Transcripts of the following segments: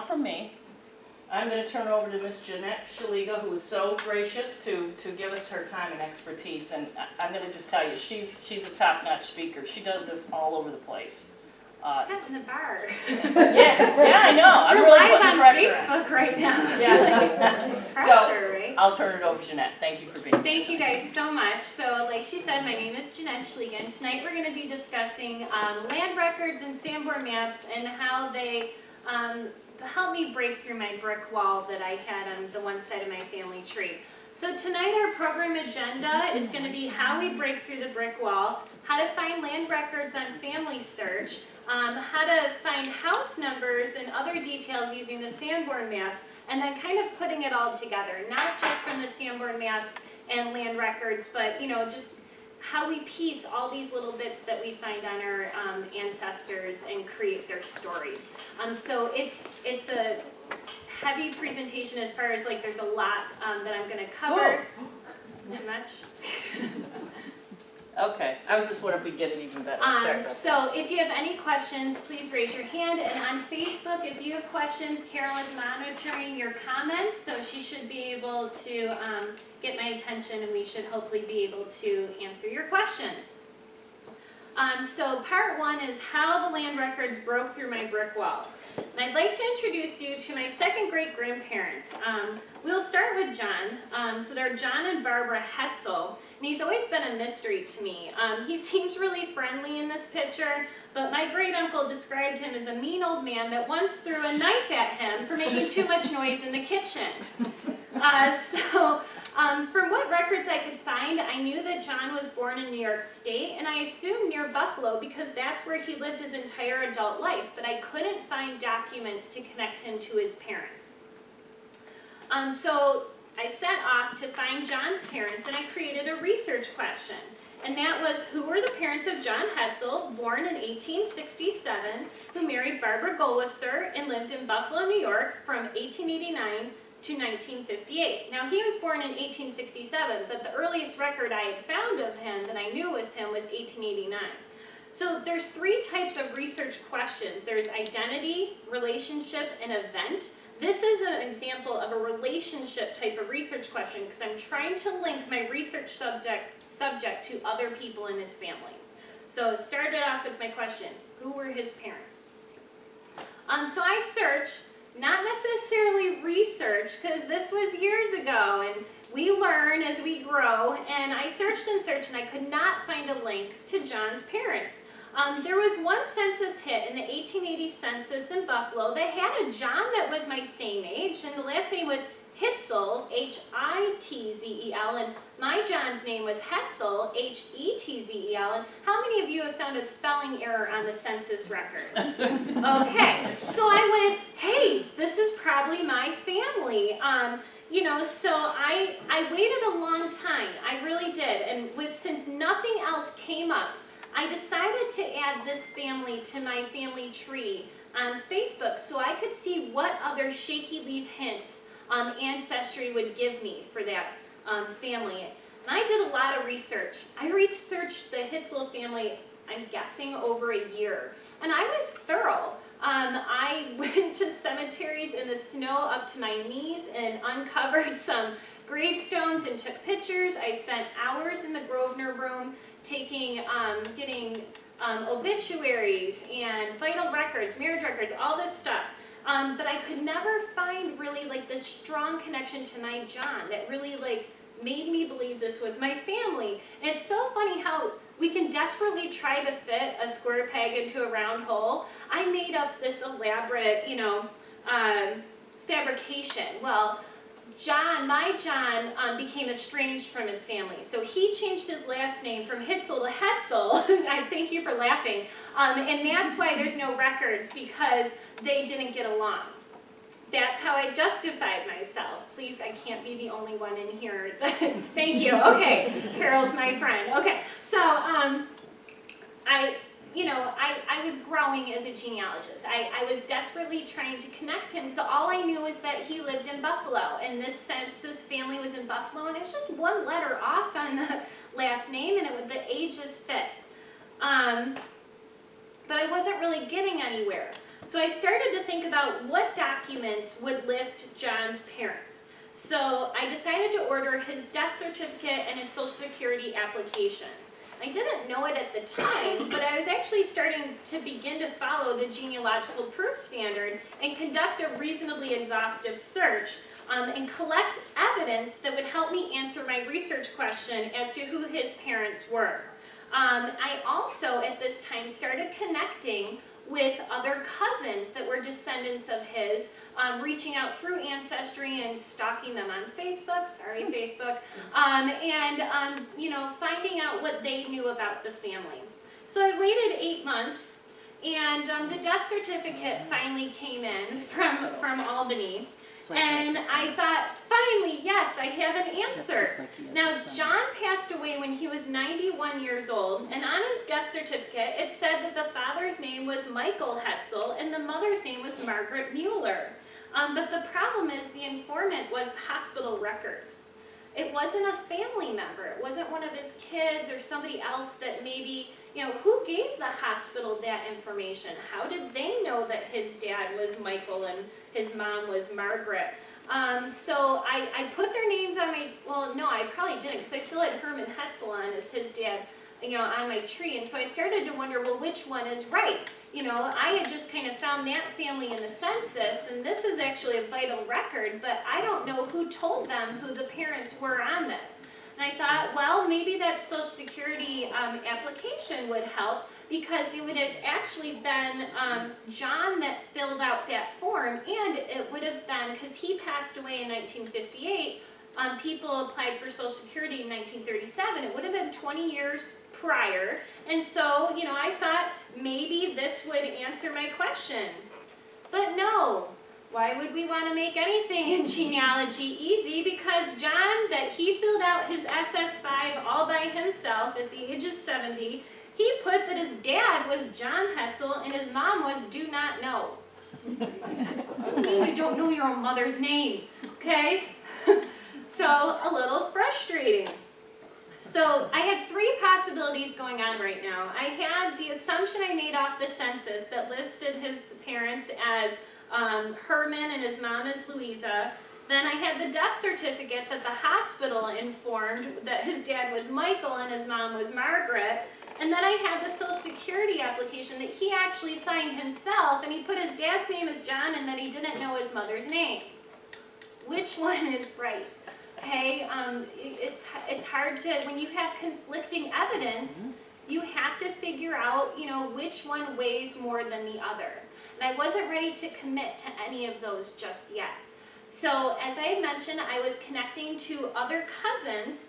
From me, I'm going to turn it over to Miss Jeanette Sheliga, who is so gracious to give us her time and expertise. And I'm going to just tell you, she's a top-notch speaker. She does this all over the place. Setting the bar. Yeah, I know. I'm We're really live putting on the pressure on. Facebook right now. Yeah. Pressure, right? I'll turn it over to Jeanette. Thank you for being here. Thank you guys so much. So, like she said, my name is Jeanette Sheliga, and tonight we're going to be discussing land records and Sanborn Maps and how they helped me break through my brick wall that I had on the one side of my family tree. So tonight our program agenda is going to be how we break through the brick wall, how to find land records on Family Search, how to find house numbers and other details using the Sanborn Maps, and then kind of putting it all together, not just from the Sanborn Maps and land records, but just how we piece all these little bits that we find on our ancestors and create their story. So it's a heavy presentation as far as there's a lot that I'm going to cover. Whoa. Too much? Okay, I was just wondering if we get it even better. So if you have any questions, please raise your hand. And on Facebook, if you have questions, Carol is monitoring your comments, so she should be able to get my attention, and we should hopefully be able to answer your questions. So part one is how the land records broke through my brick wall. And I'd like to introduce you to my second great grandparents. We'll start with John. So they're John and Barbara Hetzel, and he's always been a mystery to me. He seems really friendly in this picture, but my great uncle described him as a mean old man that once threw a knife at him for making too much noise in the kitchen. From what records I could find, I knew that John was born in New York State, and I assumed near Buffalo because that's where he lived his entire adult life, but I couldn't find documents to connect him to his parents. So I set off to find John's parents, and I created a research question. And that was, who were the parents of John Hetzel, born in 1867, who married Barbara Gollitzer and lived in Buffalo, New York from 1889 to 1958. Now, he was born in 1867, but the earliest record I had found of him that I knew was him was 1889. So there's three types of research questions. There's identity, relationship, and event. This is an example of a relationship type of research question because I'm trying to link my research subject to other people in his family. So it started off with my question, who were his parents? So I searched, not necessarily research, because this was years ago, and we learn as we grow, and I searched and searched, and I could not find a link to John's parents. There was one census hit in the 1880 census in Buffalo that had a John that was my same age, and the last name was Hitzel, H-I-T-Z-E-L, and my John's name was Hetzel, H-E-T-Z-E-L, and how many of you have found a spelling error on the census record? Okay, so I went, hey, this is probably my family. So I waited a long time, I really did, and since nothing else came up, I decided to add this family to my family tree on Facebook so I could see what other shaky leaf hints Ancestry would give me for that family. And I did a lot of research. I researched the Hitzel family, I'm guessing, over a year. And I was thorough. I went to cemeteries in the snow up to my knees and uncovered some gravestones and took pictures. I spent hours in the Grosvenor room getting obituaries and vital records, marriage records, all this stuff. But I could never find really this strong connection to my John that really made me believe this was my family. And it's so funny how we can desperately try to fit a square peg into a round hole. I made up this elaborate, fabrication. Well, my John became estranged from his family. So he changed his last name from Hitzel to Hetzel. I thank you for laughing. And that's why there's no records, because they didn't get along. That's how I justified myself. Please, I can't be the only one in here. Thank you. Okay, Carol's my friend. Okay, so I was growing as a genealogist. I was desperately trying to connect him, so all I knew was that he lived in Buffalo, and this census family was in Buffalo, and it's just one letter off on the last name, and the ages fit. But I wasn't really getting anywhere. So I started to think about what documents would list John's parents. So I decided to order his death certificate and his Social Security application. I didn't know it at the time, but I was actually starting to begin to follow the genealogical proof standard and conduct a reasonably exhaustive search and collect evidence that would help me answer my research question as to who his parents were. I also, at this time, started connecting with other cousins that were descendants of his, reaching out through Ancestry and stalking them on Facebook, sorry Facebook, and finding out what they knew about the family. So I waited 8 months, and the death certificate finally came in from Albany. And I thought, finally, yes, I have an answer. Now, John passed away when he was 91 years old, and on his death certificate, it said that the father's name was Michael Hetzel, and the mother's name was Margaret Mueller. But the problem is the informant was hospital records. It wasn't a family member. It wasn't one of his kids or somebody else that maybe, who gave the hospital that information? How did they know that his dad was Michael and his mom was Margaret? So I put their names on I probably didn't, because I still had Herman Hetzel on as his dad, on my tree. And so I started to wonder, well, which one is right? I had just kind of found that family in the census, and this is actually a vital record, but I don't know who told them who the parents were on this. And I thought, well, maybe that Social Security application would help, because it would have actually been John that filled out that form, and it would have been, because he passed away in 1958, people applied for Social Security in 1937. It would have been 20 years prior, and so, I thought maybe this would answer my question. But no. Why would we want to make anything in genealogy easy? Because John, that he filled out his SS5 all by himself at the age of 70, he put that his dad was John Hetzel and his mom was do not know. What do you mean you don't know your own mother's name? Okay? So, a little frustrating. So, I had 3 possibilities going on right now. I had the assumption I made off the census that listed his parents as Herman and his mom is Louisa. Then I had the death certificate that the hospital informed that his dad was Michael and his mom was Margaret. And then I had the Social Security application that he actually signed himself, and he put his dad's name as John and that he didn't know his mother's name. Which one is right? Okay, it's hard to, when you have conflicting evidence, you have to figure out, which one weighs more than the other. And I wasn't ready to commit to any of those just yet. So as I had mentioned, I was connecting to other cousins,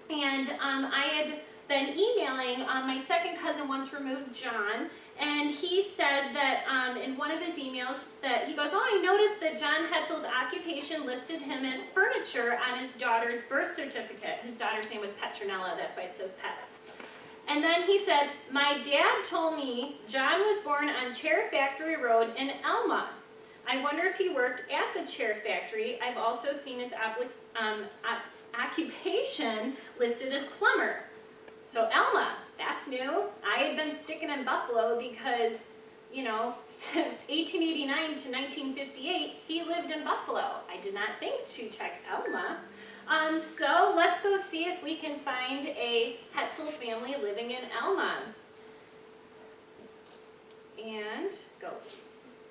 and I had been emailing my second cousin once removed, John, and he said that in one of his emails that he goes, oh, I noticed that John Hetzel's occupation listed him as furniture on his daughter's birth certificate. His daughter's name was Petronella, that's why it says Pets. And then he said, my dad told me John was born on Chair Factory Road in Elma. I wonder if he worked at the Chair Factory. I've also seen his occupation listed as plumber. So Elma, that's new. I had been sticking in Buffalo because, 1889 to 1958, he lived in Buffalo. I did not think to check Elma. So let's go see if we can find a Hetzel family living in Elma. And go.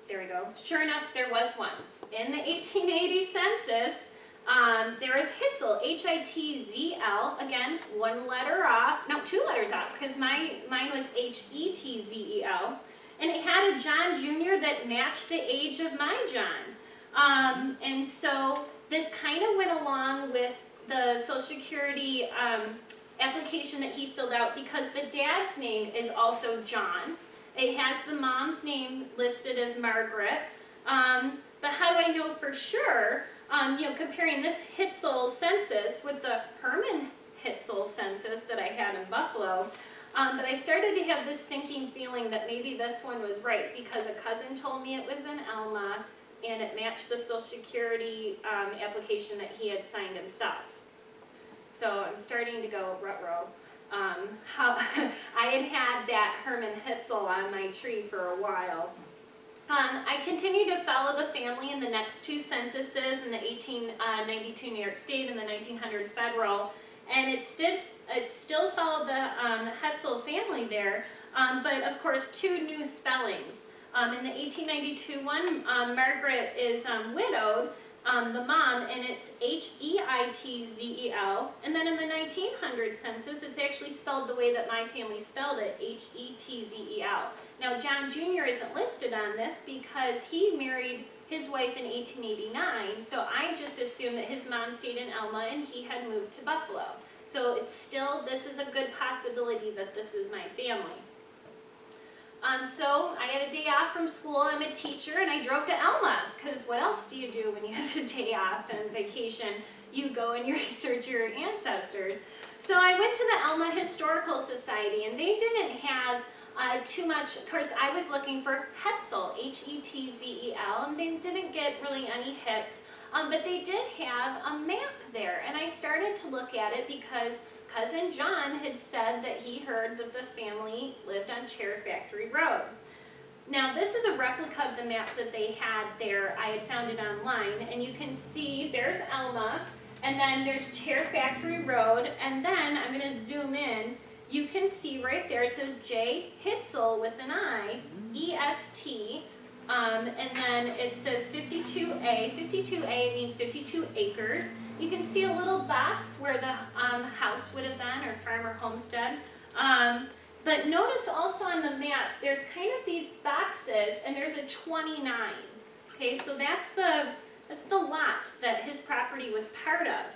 There we go. Sure enough, there was one. In the 1880 census, there was Hitzel, H-I-T-Z-L. Again, 1 letter off. No, 2 letters off, because mine was H-E-T-Z-E-L. And it had a John Jr. that matched the age of my John. And so this kind of went along with the Social Security application that he filled out, because the dad's name is also John. It has the mom's name listed as Margaret. But how do I know for sure? Comparing this Hitzel census with the Herman Hitzel census that I had in Buffalo, but I started to have this sinking feeling that maybe this one was right, because a cousin told me it was in Elma, and it matched the Social Security application that he had signed himself. So I'm starting to go, ruh-roh. I had that Herman Hitzel on my tree for a while. I continued to follow the family in the next two censuses, in the 1892 New York State and the 1900 federal, and it still followed the Hetzel family there, but of course two new spellings. In the 1892 one, Margaret is widowed, the mom, and it's Heitzel, and then in the 1900 census, it's actually spelled the way that my family spelled it, Hetzel. Now, John Jr. isn't listed on this because he married his wife in 1889, so I just assumed that his mom stayed in Elma and he had moved to Buffalo. So it's still, this is a good possibility that this is my family. So I had a day off from school, I'm a teacher, and I drove to Elma, because what else do you do when you have a day off and vacation? You go and you research your ancestors. So I went to the Elma Historical Society, and they didn't have too much. Of course, I was looking for Hetzel, Hetzel, and they didn't get really any hits, but they did have a map there, and I started to look at it because Cousin John had said that he heard that the family lived on Chair Factory Road. Now, this is a replica of the map that they had there. I had found it online, and you can see there's Elma, and then there's Chair Factory Road, and then I'm going to zoom in. You can see right there, it says J. Hitzel with an I, E-S-T, and then it says 52A. 52A means 52 acres. You can see a little box where the house would have been, or farm or homestead. But notice also on the map, there's kind of these boxes, and there's a 29. Okay, so that's the lot that his property was part of.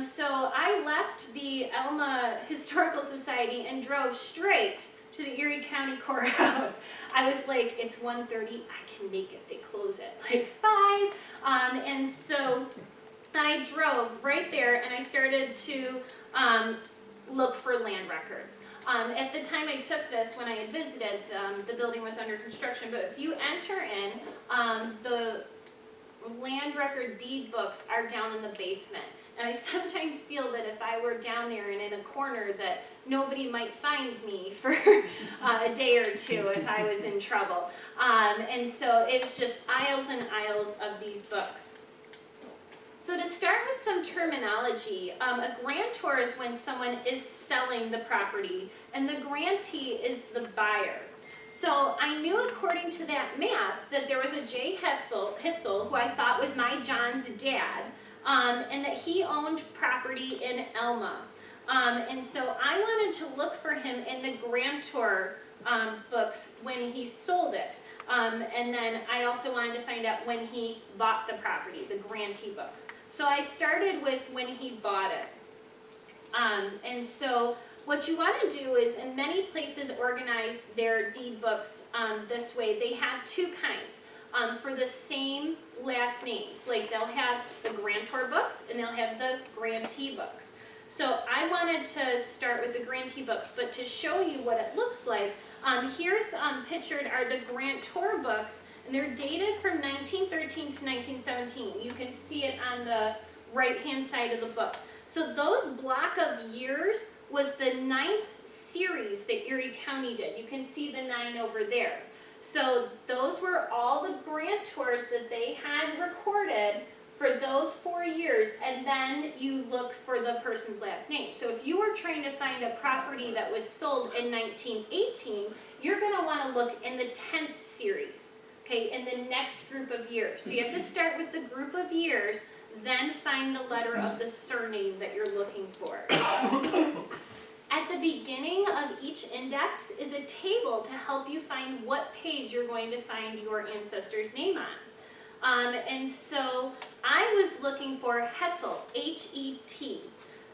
So I left the Elma Historical Society and drove straight to the Erie County Courthouse. I was like, it's 1:30, I can make it. They close at like 5. And so I drove right there and I started to look for land records. At the time I took this, when I had visited, the building was under construction, but if you enter in, the land record deed books are down in the basement. And I sometimes feel that if I were down there and in a corner that nobody might find me for a day or two if I was in trouble. And so it's just aisles and aisles of these books. So to start with some terminology, a grantor is when someone is selling the property and the grantee is the buyer. So I knew according to that map that there was a J. Hitzel, who I thought was my John's dad, and that he owned property in Elma. And so I wanted to look for him in the grantor books when he sold it. And then I also wanted to find out when he bought the property, the grantee books. So I started with when he bought it. And so what you want to do is, in many places organize their deed books this way. They have two kinds for the same last names. Like they'll have the grantor books and they'll have the grantee books. So I wanted to start with the grantee books, but to show you what it looks like, here's pictured are the grantor books, and they're dated from 1913 to 1917. You can see it on the right-hand side of the book. So those block of years was the 9th series that Erie County did. You can see the 9 over there. So those were all the grantors that they had recorded for those 4 years, and then you look for the person's last name. So if you were trying to find a property that was sold in 1918, you're going to want to look in the 10th series, okay, in the next group of years. So you have to start with the group of years, then find the letter of the surname that you're looking for. At the beginning of each index is a table to help you find what page you're going to find your ancestor's name on. And so I was looking for Hetzel, H-E-T.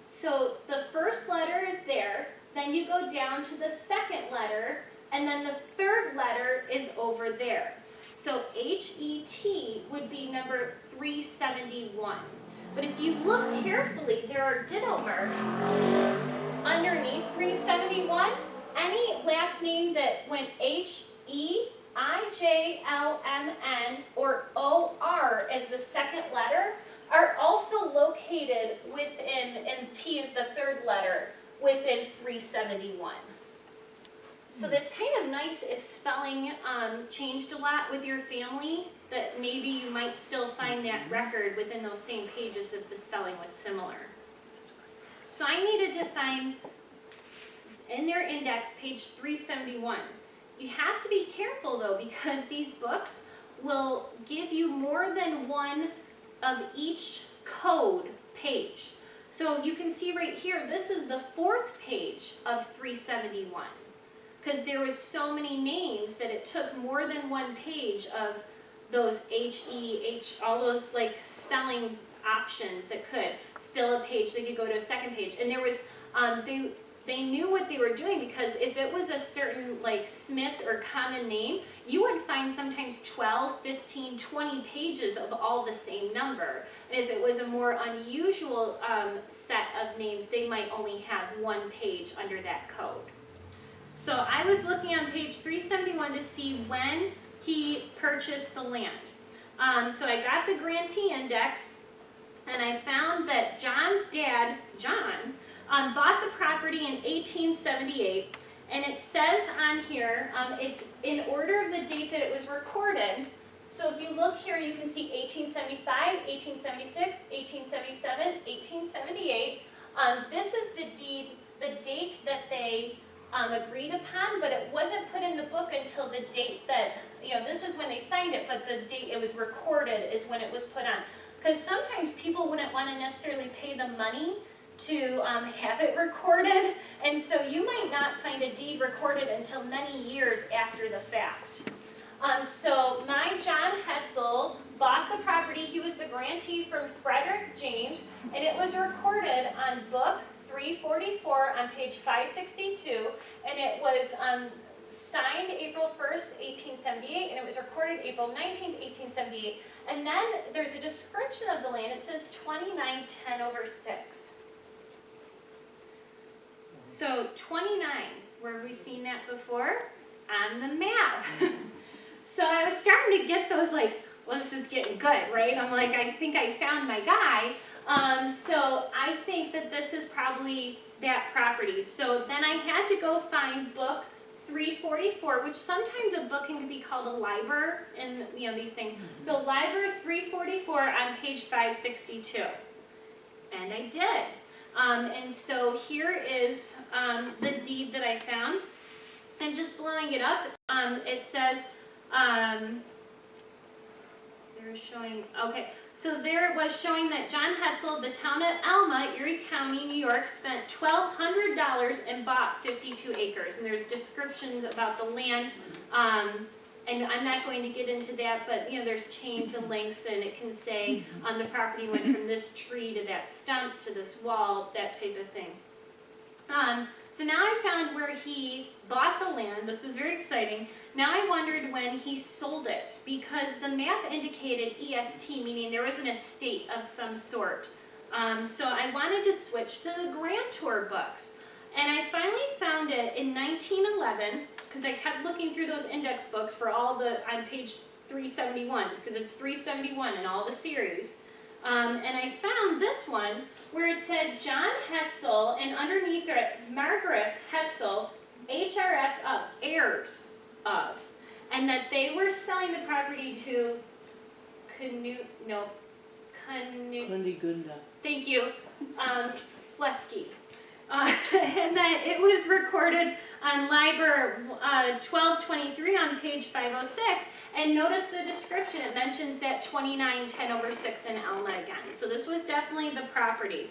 So the first letter is there, then you go down to the second letter, and then the third letter is over there. So H-E-T would be number 371. But if you look carefully, there are ditto marks underneath 371. Any last name that went H-E-I-J-L-M-N or O-R as the second letter are also located within, and T is the third letter, within 371. So that's kind of nice if spelling changed a lot with your family, that maybe you might still find that record within those same pages if the spelling was similar. So I needed to find, in their index, page 371. You have to be careful though, because these books will give you more than one of each code page. So you can see right here, this is the 4th page of 371. Because there was so many names that it took more than one page of those H-E-H, all those like spelling options that could fill a page. They could go to a second page. And there was, they knew what they were doing, because if it was a certain like Smith or common name, you would find sometimes 12, 15, 20 pages of all the same number. And if it was a more unusual set of names, they might only have one page under that code. So I was looking on page 371 to see when he purchased the land. So I got the Grantee Index, and I found that John's dad, John, bought the property in 1878, and it says on here, it's in order of the date that it was recorded. So if you look here, you can see 1875, 1876, 1877, 1878. This is the deed, the date that they agreed upon, but it wasn't put in the book until the date that, this is when they signed it, but the date it was recorded is when it was put on. Because sometimes people wouldn't want to necessarily pay the money to have it recorded, and so you might not find a deed recorded until many years after the fact. So my John Hetzel bought the property. He was the grantee from Frederick James, and it was recorded on book 344 on page 562, and it was signed April 1st, 1878, and it was recorded April 19th, 1878. And then there's a description of the land. It says 2910/6. So 29, where have we seen that before? On the map. So I was starting to get those like, well, this is getting good, right? I'm like, I think I found my guy. So I think that this is probably that property. So then I had to go find book 344, which sometimes a book can be called a liber, and these things. So liber 344 on page 562, and I did. And so here is the deed that I found, and just blowing it up, it says. They're showing, okay, so there it was showing that John Hetzel, the town of Alma, Erie County, New York, spent $1,200 and bought 52 acres. And there's descriptions about the land, and I'm not going to get into that, but there's chains and links, and it can say the property went from this tree to that stump to this wall, that type of thing. So now I found where he bought the land. This was very exciting. Now I wondered when he sold it, because the map indicated EST, meaning there was an estate of some sort. So I wanted to switch to the Grantor Books. And I finally found it in 1911, because I kept looking through those index books for all the, on page 371s, because it's 371 in all the series. And I found this one where it said John Hetzel, and underneath it, Margaret Hetzel, HRS of, heirs of, and that they were selling the property to Kundigunda. Thank you, Flesky. And that it was recorded on Liber 1223 on page 506, and notice the description, it mentions that 2910/6 in Alma again. So this was definitely the property.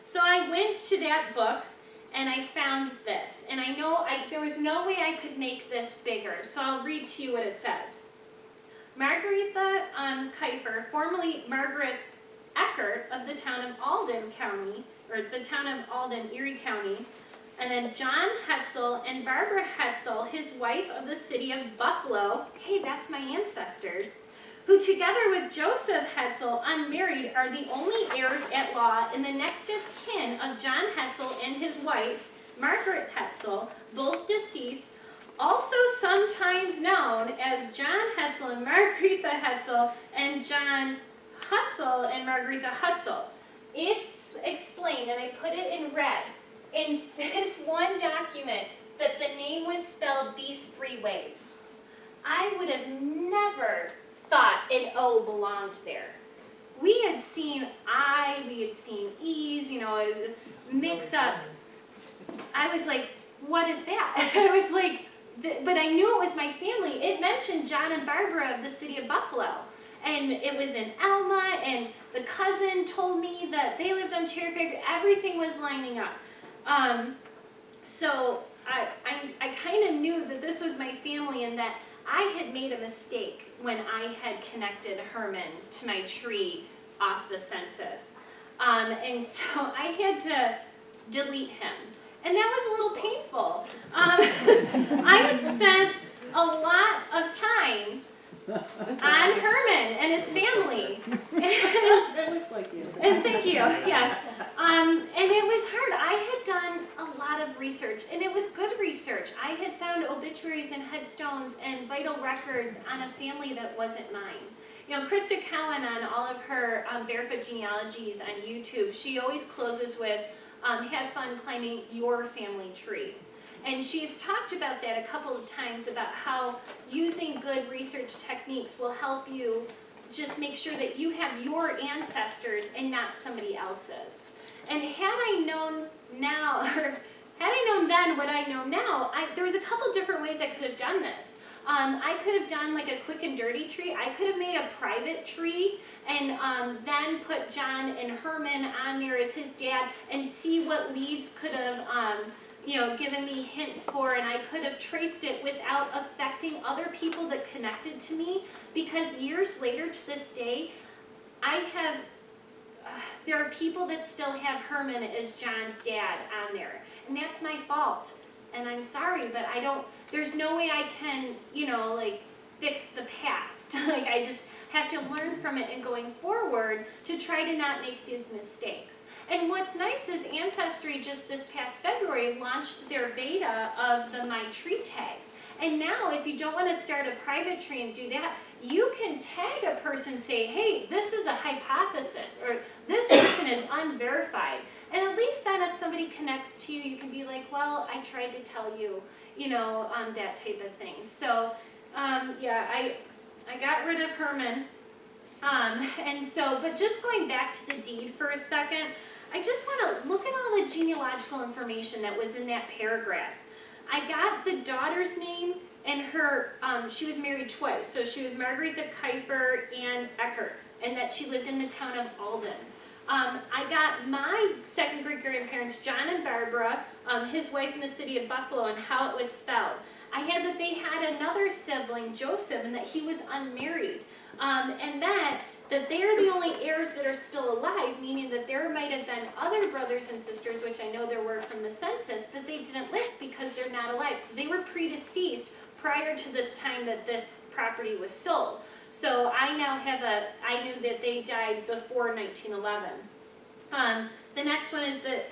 So I went to that book, and I found this, and I know there was no way I could make this bigger, so I'll read to you what it says. Margaretha Kiefer, formerly Margaret Eckert of the town of Alden County, or the town of Alden, Erie County, and then John Hetzel and Barbara Hetzel, his wife of the city of Buffalo, hey, that's my ancestors, who together with Joseph Hetzel, unmarried, are the only heirs at law in the next of kin of John Hetzel and his wife, Margaret Hetzel, both deceased, also sometimes known as John Hetzel and Margaretha Hetzel, and John Hutzel and Margaretha Hutzel. It's explained, and I put it in red. In this one document, that the name was spelled these 3 ways. I would have never thought an O belonged there. We had seen I, we had seen E's, you know, mix up. I was like, what is that? I was like, but I knew it was my family. It mentioned John and Barbara of the city of Buffalo. And it was in Alma, and the cousin told me that they lived on Cherry Creek. Everything was lining up. So I kind of knew that this was my family and that I had made a mistake when I had connected Herman to my tree off the census. And so I had to delete him. And that was a little painful. I had spent a lot of time on Herman and his family. That looks like you. And thank you, yes. And it was hard. I had done a lot of research, and it was good research. I had found obituaries and headstones and vital records on a family that wasn't mine. You know, Krista Cowan, on all of her barefoot genealogies on YouTube, she always closes with, have fun climbing your family tree. And she's talked about that a couple of times, about how using good research techniques will help you just make sure that you have your ancestors and not somebody else's. And had I known now, or had I known then what I know now, there was a couple different ways I could have done this. I could have done like a quick and dirty tree. I could have made a private tree and then put John and Herman on there as his dad and see what leaves could have given me hints for, and I could have traced it without affecting other people that connected to me, because years later to this day, there are people that still have Herman as John's dad on there, and that's my fault, and I'm sorry, but there's no way I can, fix the past. I just have to learn from it and going forward to try to not make these mistakes. And what's nice is Ancestry just this past February launched their beta of the My Tree tags. And now if you don't want to start a private tree and do that, you can tag a person, say, hey, this is a hypothesis, or this person is unverified. And at least then if somebody connects to you, you can be like, well, I tried to tell you, that type of thing. So, I got rid of Herman. But just going back to the deed for a second, I just want to look at all the genealogical information that was in that paragraph. I got the daughter's name and her, she was married twice. So she was Margarita Kiefer and Eckert, and that she lived in the town of Alden. I got my second great-grandparents, John and Barbara, his wife in the city of Buffalo, and how it was spelled. I had that they had another sibling, Joseph, and that he was unmarried. And that they're the only heirs that are still alive, meaning that there might have been other brothers and sisters, which I know there were from the census, that they didn't list because they're not alive. So they were predeceased prior to this time that this property was sold. So I now I knew that they died before 1911. The next one is that,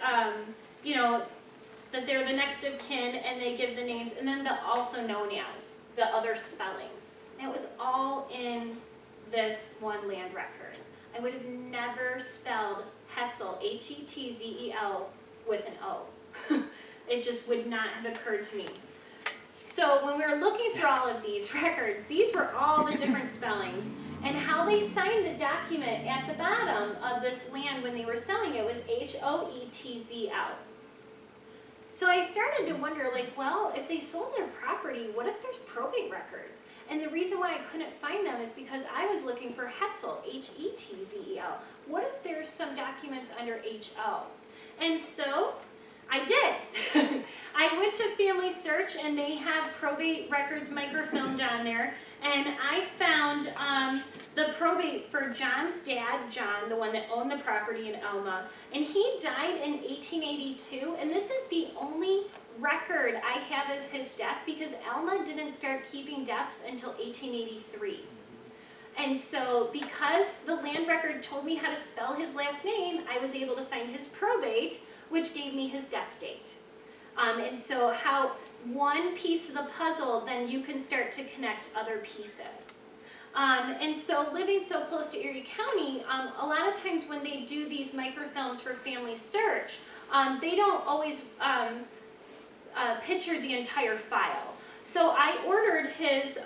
that they're the next of kin, and they give the names, and then the also known as, the other spellings. And it was all in this one land record. I would have never spelled Hetzel, H-E-T-Z-E-L, with an O. It just would not have occurred to me. So when we were looking through all of these records, these were all the different spellings, and how they signed the document at the bottom of this land when they were selling it was H-O-E-T-Z-L. So I started to wonder, if they sold their property, what if there's probate records? And the reason why I couldn't find them is because I was looking for Hetzel, H-E-T-Z-E-L. What if there's some documents under H-O? And so I did. I went to Family Search, and they have probate records microfilmed on there, and I found the probate for John's dad, John, the one that owned the property in Elma, and he died in 1882, and this is the only record I have of his death because Elma didn't start keeping deaths until 1883. And so because the land record told me how to spell his last name, I was able to find his probate, which gave me his death date. And so how one piece of the puzzle, then you can start to connect other pieces. And so living so close to Erie County, a lot of times when they do these microfilms for Family Search, they don't always pictured the entire file. So I ordered his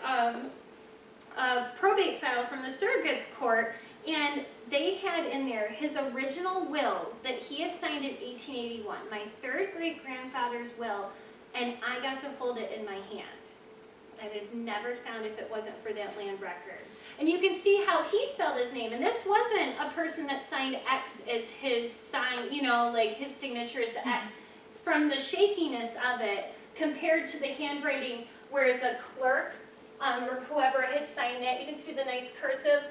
probate file from the surrogates court, and they had in there his original will that he had signed in 1881, my third great grandfather's will, and I got to hold it in my hand. I would have never found if it wasn't for that land record. And you can see how he spelled his name, and this wasn't a person that signed X as his sign, you know, like his signature is the X. From the shakiness of it, compared to the handwriting where the clerk or whoever had signed it, you can see the nice cursive.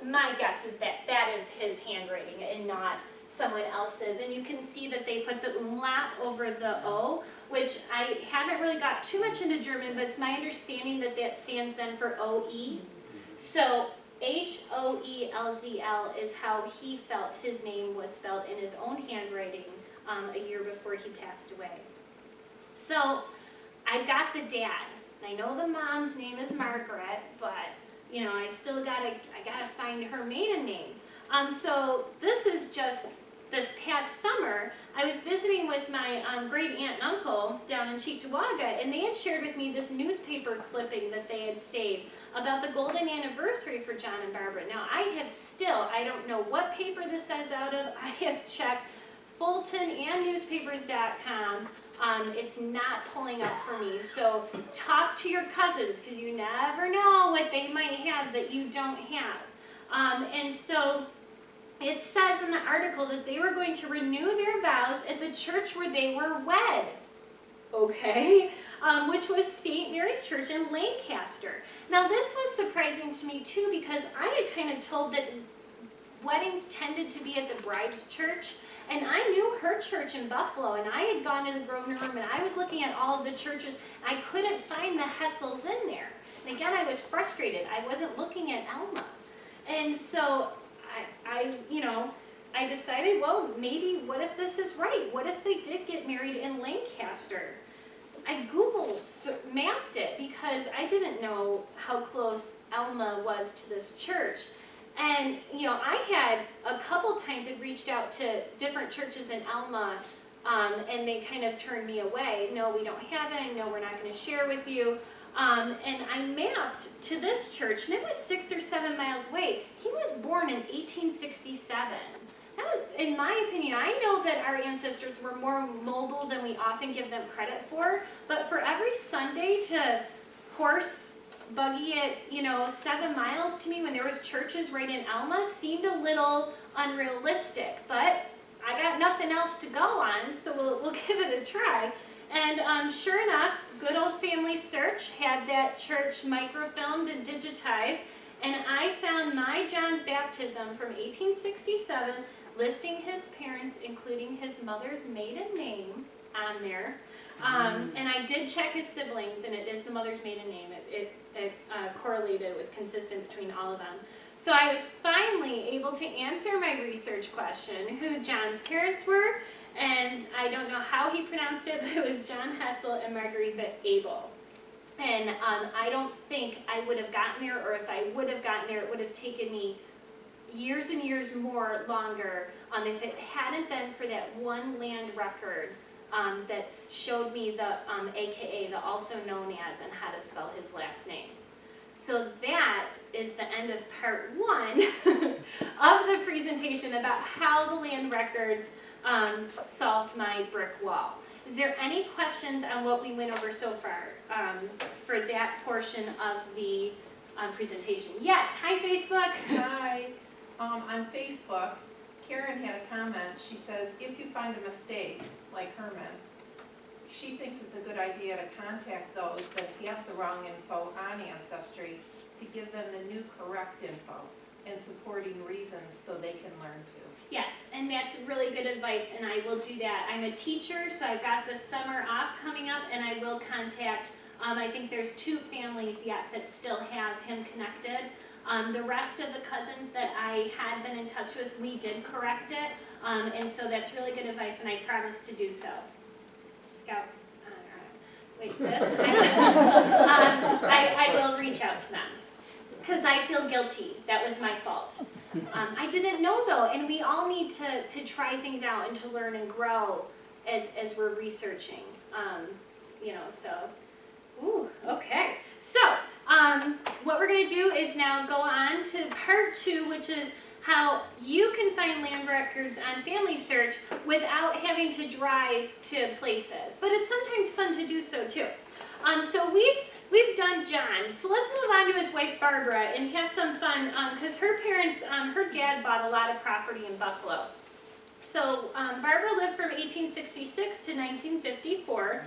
My guess is that that is his handwriting and not someone else's. And you can see that they put the umlaut over the O, which I haven't really got too much into German, but it's my understanding that that stands then for O-E. So H-O-E-L-Z-L is how he felt his name was spelled in his own handwriting a year before he passed away. So I got the dad. I know the mom's name is Margaret, but you know, I gotta find her maiden name. So this is just this past summer, I was visiting with my great aunt and uncle down in Cheektowaga, and they had shared with me this newspaper clipping that they had saved about the golden anniversary for John and Barbara. Now, I don't know what paper this says out of. I have checked Fulton and newspapers.com. It's not pulling up for me. So talk to your cousins, because you never know what they might have that you don't have. And so it says in the article that they were going to renew their vows at the church where they were wed. Okay, which was St. Mary's Church in Lancaster. Now this was surprising to me too, because I had kind of told that weddings tended to be at the bride's church, and I knew her church in Buffalo, and I had gone to the Grosvenor Room, and I was looking at all of the churches. I couldn't find the Hetzels in there. And again, I was frustrated. I wasn't looking at Alma. And so I decided, well, maybe, what if this is right? What if they did get married in Lancaster? I Google mapped it because I didn't know how close Alma was to this church. And, you know, I had a couple times had reached out to different churches in Alma, and they kind of turned me away. No, we don't have it. No, we're not going to share with you. And I mapped to this church, and it was 6 or 7 miles away. He was born in 1867. That was, in my opinion, I know that our ancestors were more mobile than we often give them credit for, but for every Sunday to horse buggy it, 7 miles to me when there was churches right in Alma seemed a little unrealistic, but I got nothing else to go on, so we'll give it a try. And sure enough, good old family search had that church microfilmed and digitized, and I found my John's baptism from 1867 listing his parents, including his mother's maiden name on there. And I did check his siblings, and it is the mother's maiden name. It correlated, it was consistent between all of them. So I was finally able to answer my research question, who John's parents were, and I don't know how he pronounced it, but it was John Hetzel and Margarita Abel. And I don't think I would have gotten there, or if I would have gotten there, it would have taken me years and years more longer if it hadn't been for that one land record that showed me the AKA, the also known as, and how to spell his last name. So that is the end of part 1 of the presentation about how the land records solved my brick wall. Is there any questions on what we went over so far for that portion of the presentation? Yes, hi Facebook. Hi. On Facebook, Karen had a comment. She says, if you find a mistake, like Herman, she thinks it's a good idea to contact those that have the wrong info on Ancestry to give them the new correct info and supporting reasons so they can learn too. Yes, and that's really good advice, and I will do that. I'm a teacher, so I've got the summer off coming up, and I will contact, I think there's 2 families yet that still have him connected. The rest of the cousins that I had been in touch with, we did correct it, and so that's really good advice, and I promise to do so. Scouts, wait, this? I will reach out to them, because I feel guilty. That was my fault. I didn't know though, and we all need to try things out and to learn and grow as we're researching. So, ooh, okay. So, what we're going to do is now go on to part 2, which is how you can find land records on Family Search without having to drive to places. But it's sometimes fun to do so too. So we've done John. So let's move on to his wife Barbara and have some fun because her parents, her dad bought a lot of property in Buffalo. So Barbara lived from 1866 to 1954.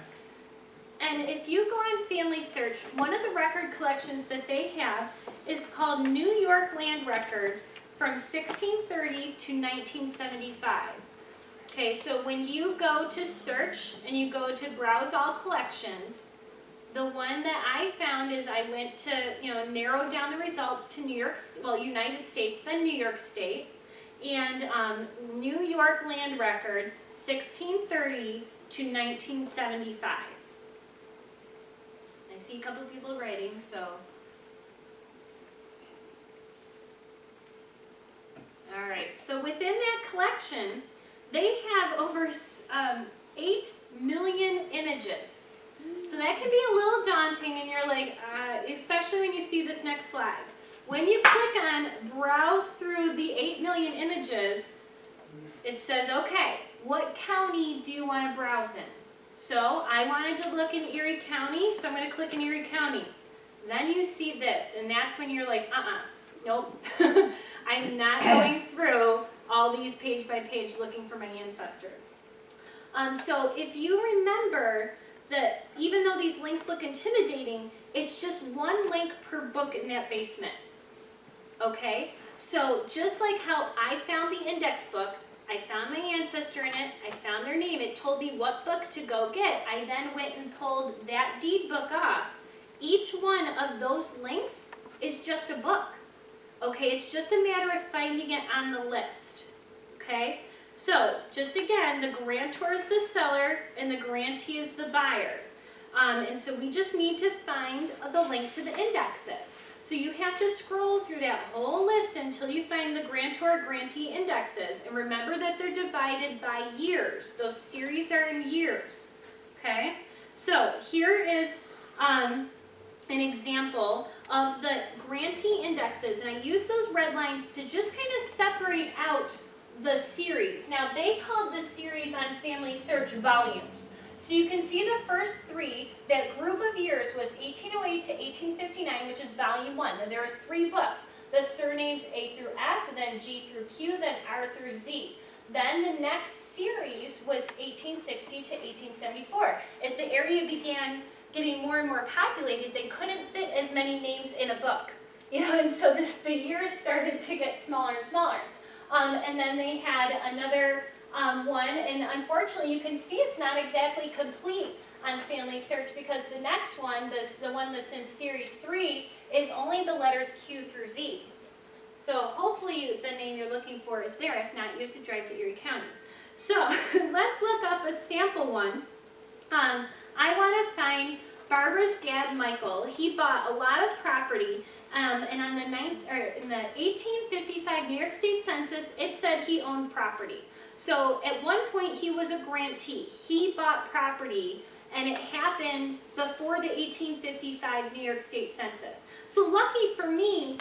And if you go on Family Search, one of the record collections that they have is called New York Land Records from 1630 to 1975. Okay, so when you go to search and you go to browse all collections, the one that I found is I went to, narrow down the results to United States, then New York State, and New York Land Records, 1630 to 1975. I see a couple people writing, so. All right, so within that collection, they have over 8 million images. So that can be a little daunting, and you're like, especially when you see this next slide. When you click on browse through the 8 million images, it says, okay, what county do you want to browse in? So I wanted to look in Erie County, so I'm going to click in Erie County. Then you see this, and that's when you're like, nope. I'm not going through all these page by page looking for my ancestor. So if you remember that even though these links look intimidating, it's just one link per book in that basement. Okay? So just like how I found the index book, I found my ancestor in it, I found their name, it told me what book to go get. I then went and pulled that deed book off. Each one of those links is just a book. Okay, it's just a matter of finding it on the list. Okay, so just again, the grantor is the seller and the grantee is the buyer. And so we just need to find the link to the indexes. So you have to scroll through that whole list until you find the Grantor Grantee Indexes. And remember that they're divided by years. Those series are in years. Okay? So here is an example of the Grantee Indexes. And I use those red lines to just kind of separate out the series. Now they called this series on Family Search volumes. So you can see the first 3, that group of years was 1808 to 1859, which is volume 1. And there was 3 books. The surnames A through F, then G through Q, then R through Z. Then the next series was 1860 to 1874. As the area began getting more and more populated, they couldn't fit as many names in a book. And so the years started to get smaller and smaller. And then they had another one, and unfortunately you can see it's not exactly complete on Family Search because the next one, the one that's in Series 3, is only the letters Q through Z. So hopefully the name you're looking for is there. If not, you have to drive to Erie County. So let's look up a sample one. I want to find Barbara's dad, Michael. He bought a lot of property. And on in the 1855 New York State Census, it said he owned property. So at one point he was a grantee. He bought property, and it happened before the 1855 New York State Census. So lucky for me,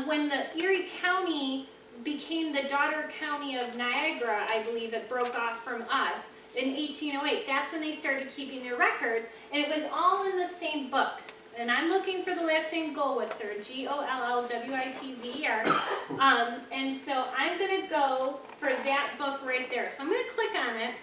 when the Erie County became the daughter county of Niagara, I believe it broke off from us in 1808. That's when they started keeping their records, and it was all in the same book. And I'm looking for the last name Gollwitzer, Gollwitzer. And so I'm going to go for that book right there. So I'm going to click on it.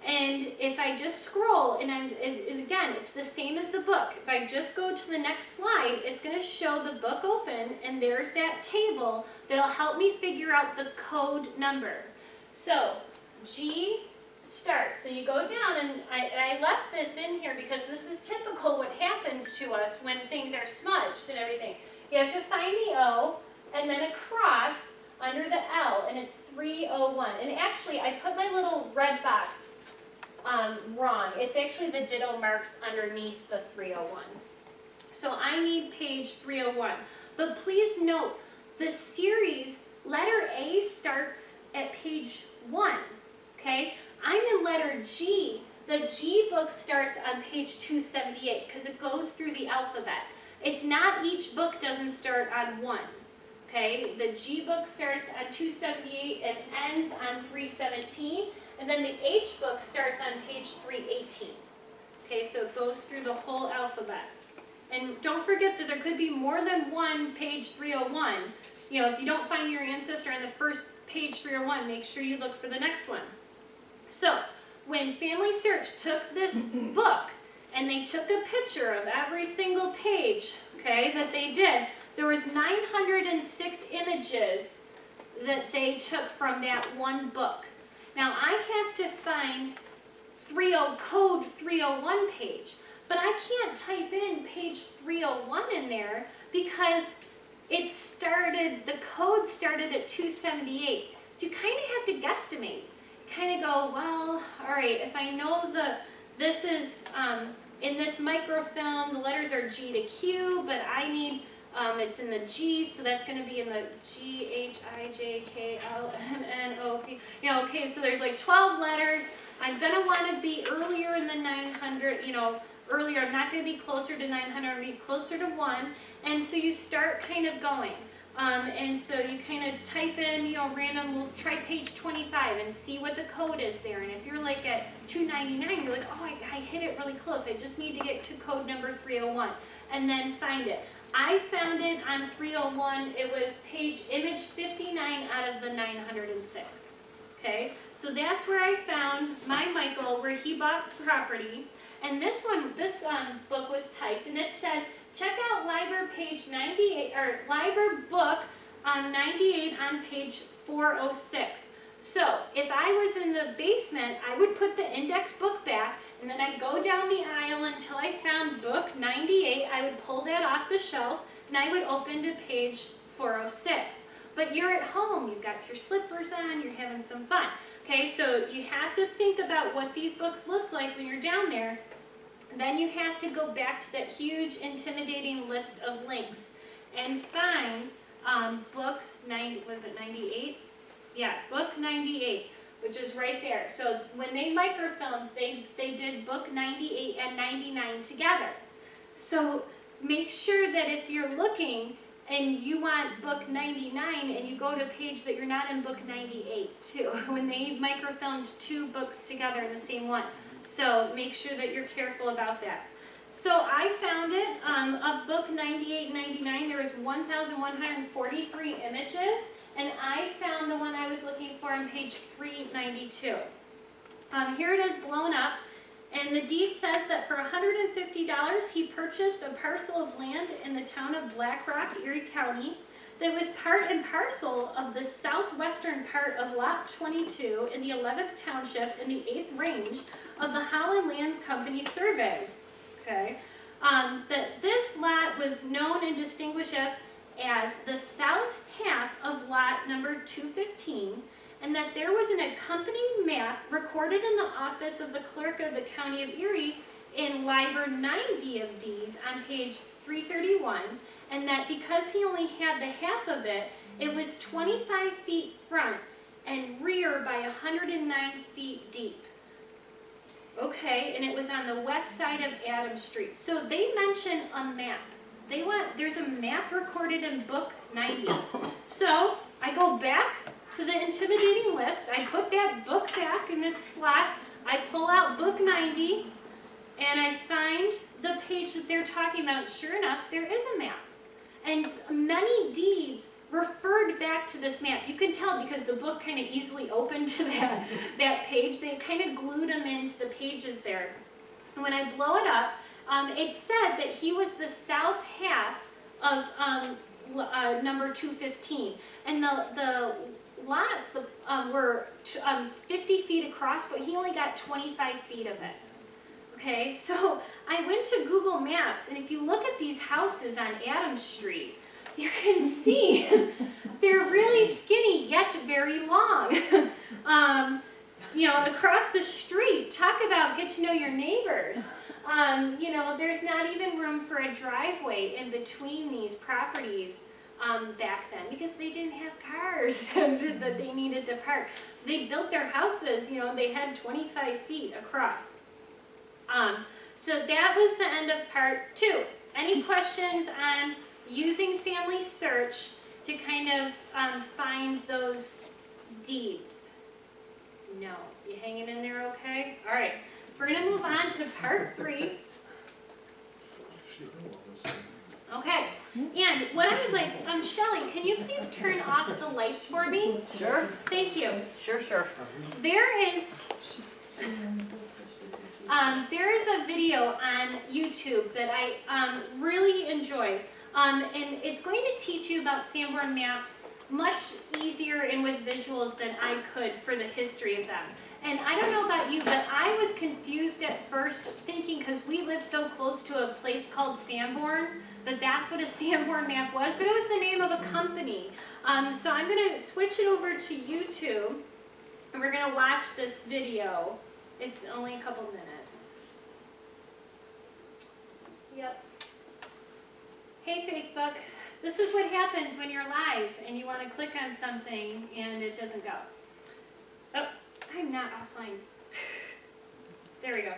And if I just scroll, and again, it's the same as the book. If I just go to the next slide, it's going to show the book open, and there's that table that'll help me figure out the code number. So G starts. So you go down, and I left this in here because this is typical what happens to us when things are smudged and everything. You have to find the O and then a cross under the L, and it's 301. And actually, I put my little red box wrong. It's actually the ditto marks underneath the 301. So I need page 301. But please note, the series, letter A starts at page 1, okay? I'm in letter G. The G book starts on page 278 because it goes through the alphabet. It's not each book doesn't start on 1. Okay, the G book starts on 278 and ends on 317, and then the H book starts on page 318. Okay, so it goes through the whole alphabet. And don't forget that there could be more than one page 301. You know, if you don't find your ancestor on the first page 301, make sure you look for the next one. So, when Family Search took this book and they took a picture of every single page, okay, that they did, there was 906 images that they took from that one book. Now, I have to find code 301 page, but I can't type in page 301 in there because the code started at 278. So you kind of have to guesstimate. Kind of go, well, all right, if I know this is, in this microfilm, the letters are G to Q, but I need, it's in the G, so that's going to be in the G, H, I, J, K, L, M, N, O, P. You know, okay, so there's like 12 letters. I'm going to want to be earlier in the 900, you know, earlier. I'm not going to be closer to 900, I'm going to be closer to 1. And so you start kind of going. And so you kind of type in, you know, random, we'll try page 25 and see what the code is there. And if you're like at 299, you're like, oh, I hit it really close. I just need to get to code number 301 and then find it. I found it on 301. It was image 59 out of the 906. Okay, so that's where I found my Michael, where he bought property. And this book was typed, and it said, check out Liber page 98, or Liber book 98 on page 406. So if I was in the basement, I would put the index book back, and then I'd go down the aisle until I found book 98. I would pull that off the shelf, and I would open to page 406. But you're at home, you've got your slippers on, you're having some fun. Okay, so you have to think about what these books looked like when you're down there. Then you have to go back to that huge, intimidating list of links and find book 90, was it 98? Yeah, book 98, which is right there. So when they microfilmed, they did book 98 and 99 together. So make sure that if you're looking and you want book 99 and you go to a page that you're not in book 98 too, when they microfilmed 2 books together in the same one. So make sure that you're careful about that. So I found it, of book 98 and 99, there was 1,143 images, and I found the one I was looking for on page 392. Here it is blown up, and the deed says that for $150 he purchased a parcel of land in the town of Black Rock, Erie County, that was part and parcel of the southwestern part of Lot 22 in the 11th Township in the 8th range of the Holland Land Company survey. Okay, that this lot was known and distinguished as the south half of lot number 215, and that there was an accompanying map recorded in the office of the clerk of the County of Erie in Liber 90 of deeds on page 331, and that because he only had the half of it, it was 25 feet front and rear by 109 feet deep. Okay, and it was on the west side of Adams Street. So they mention a map. There's a map recorded in book 90. So I go back to the intimidating list. I put that book back in its slot. I pull out book 90, and I find the page that they're talking about. Sure enough, there is a map. And many deeds referred back to this map. You can tell because the book kind of easily opened to that page. They kind of glued them into the pages there. And when I blow it up, it said that he was the south half of number 215. And the lots were 50 feet across, but he only got 25 feet of it. Okay, so I went to Google Maps, and if you look at these houses on Adams Street, you can see they're really skinny yet very long. You know, across the street, talk about get to know your neighbors. You know, there's not even room for a driveway in between these properties back then because they didn't have cars that they needed to park. So they built their houses, you know, they had 25 feet across. So that was the end of part 2. Any questions on using family search to kind of find those deeds? No. You hanging in there okay? All right. We're going to move on to part 3. Okay. And what I would like, Shelley, can you please turn off the lights for me? Sure. Thank you. Sure, sure. There is a video on YouTube that I really enjoyed, and it's going to teach you about Sanborn Maps much easier and with visuals than I could for the history of them. And I don't know about you, but I was confused at first thinking, because we live so close to a place called Sanborn, that that's what a Sanborn map was, but it was the name of a company. So I'm going to switch it over to YouTube, and we're going to watch this video. It's only a couple minutes. Yep. Hey Facebook, this is what happens when you're live and you want to click on something and it doesn't go. Oh, I'm not offline. There we go.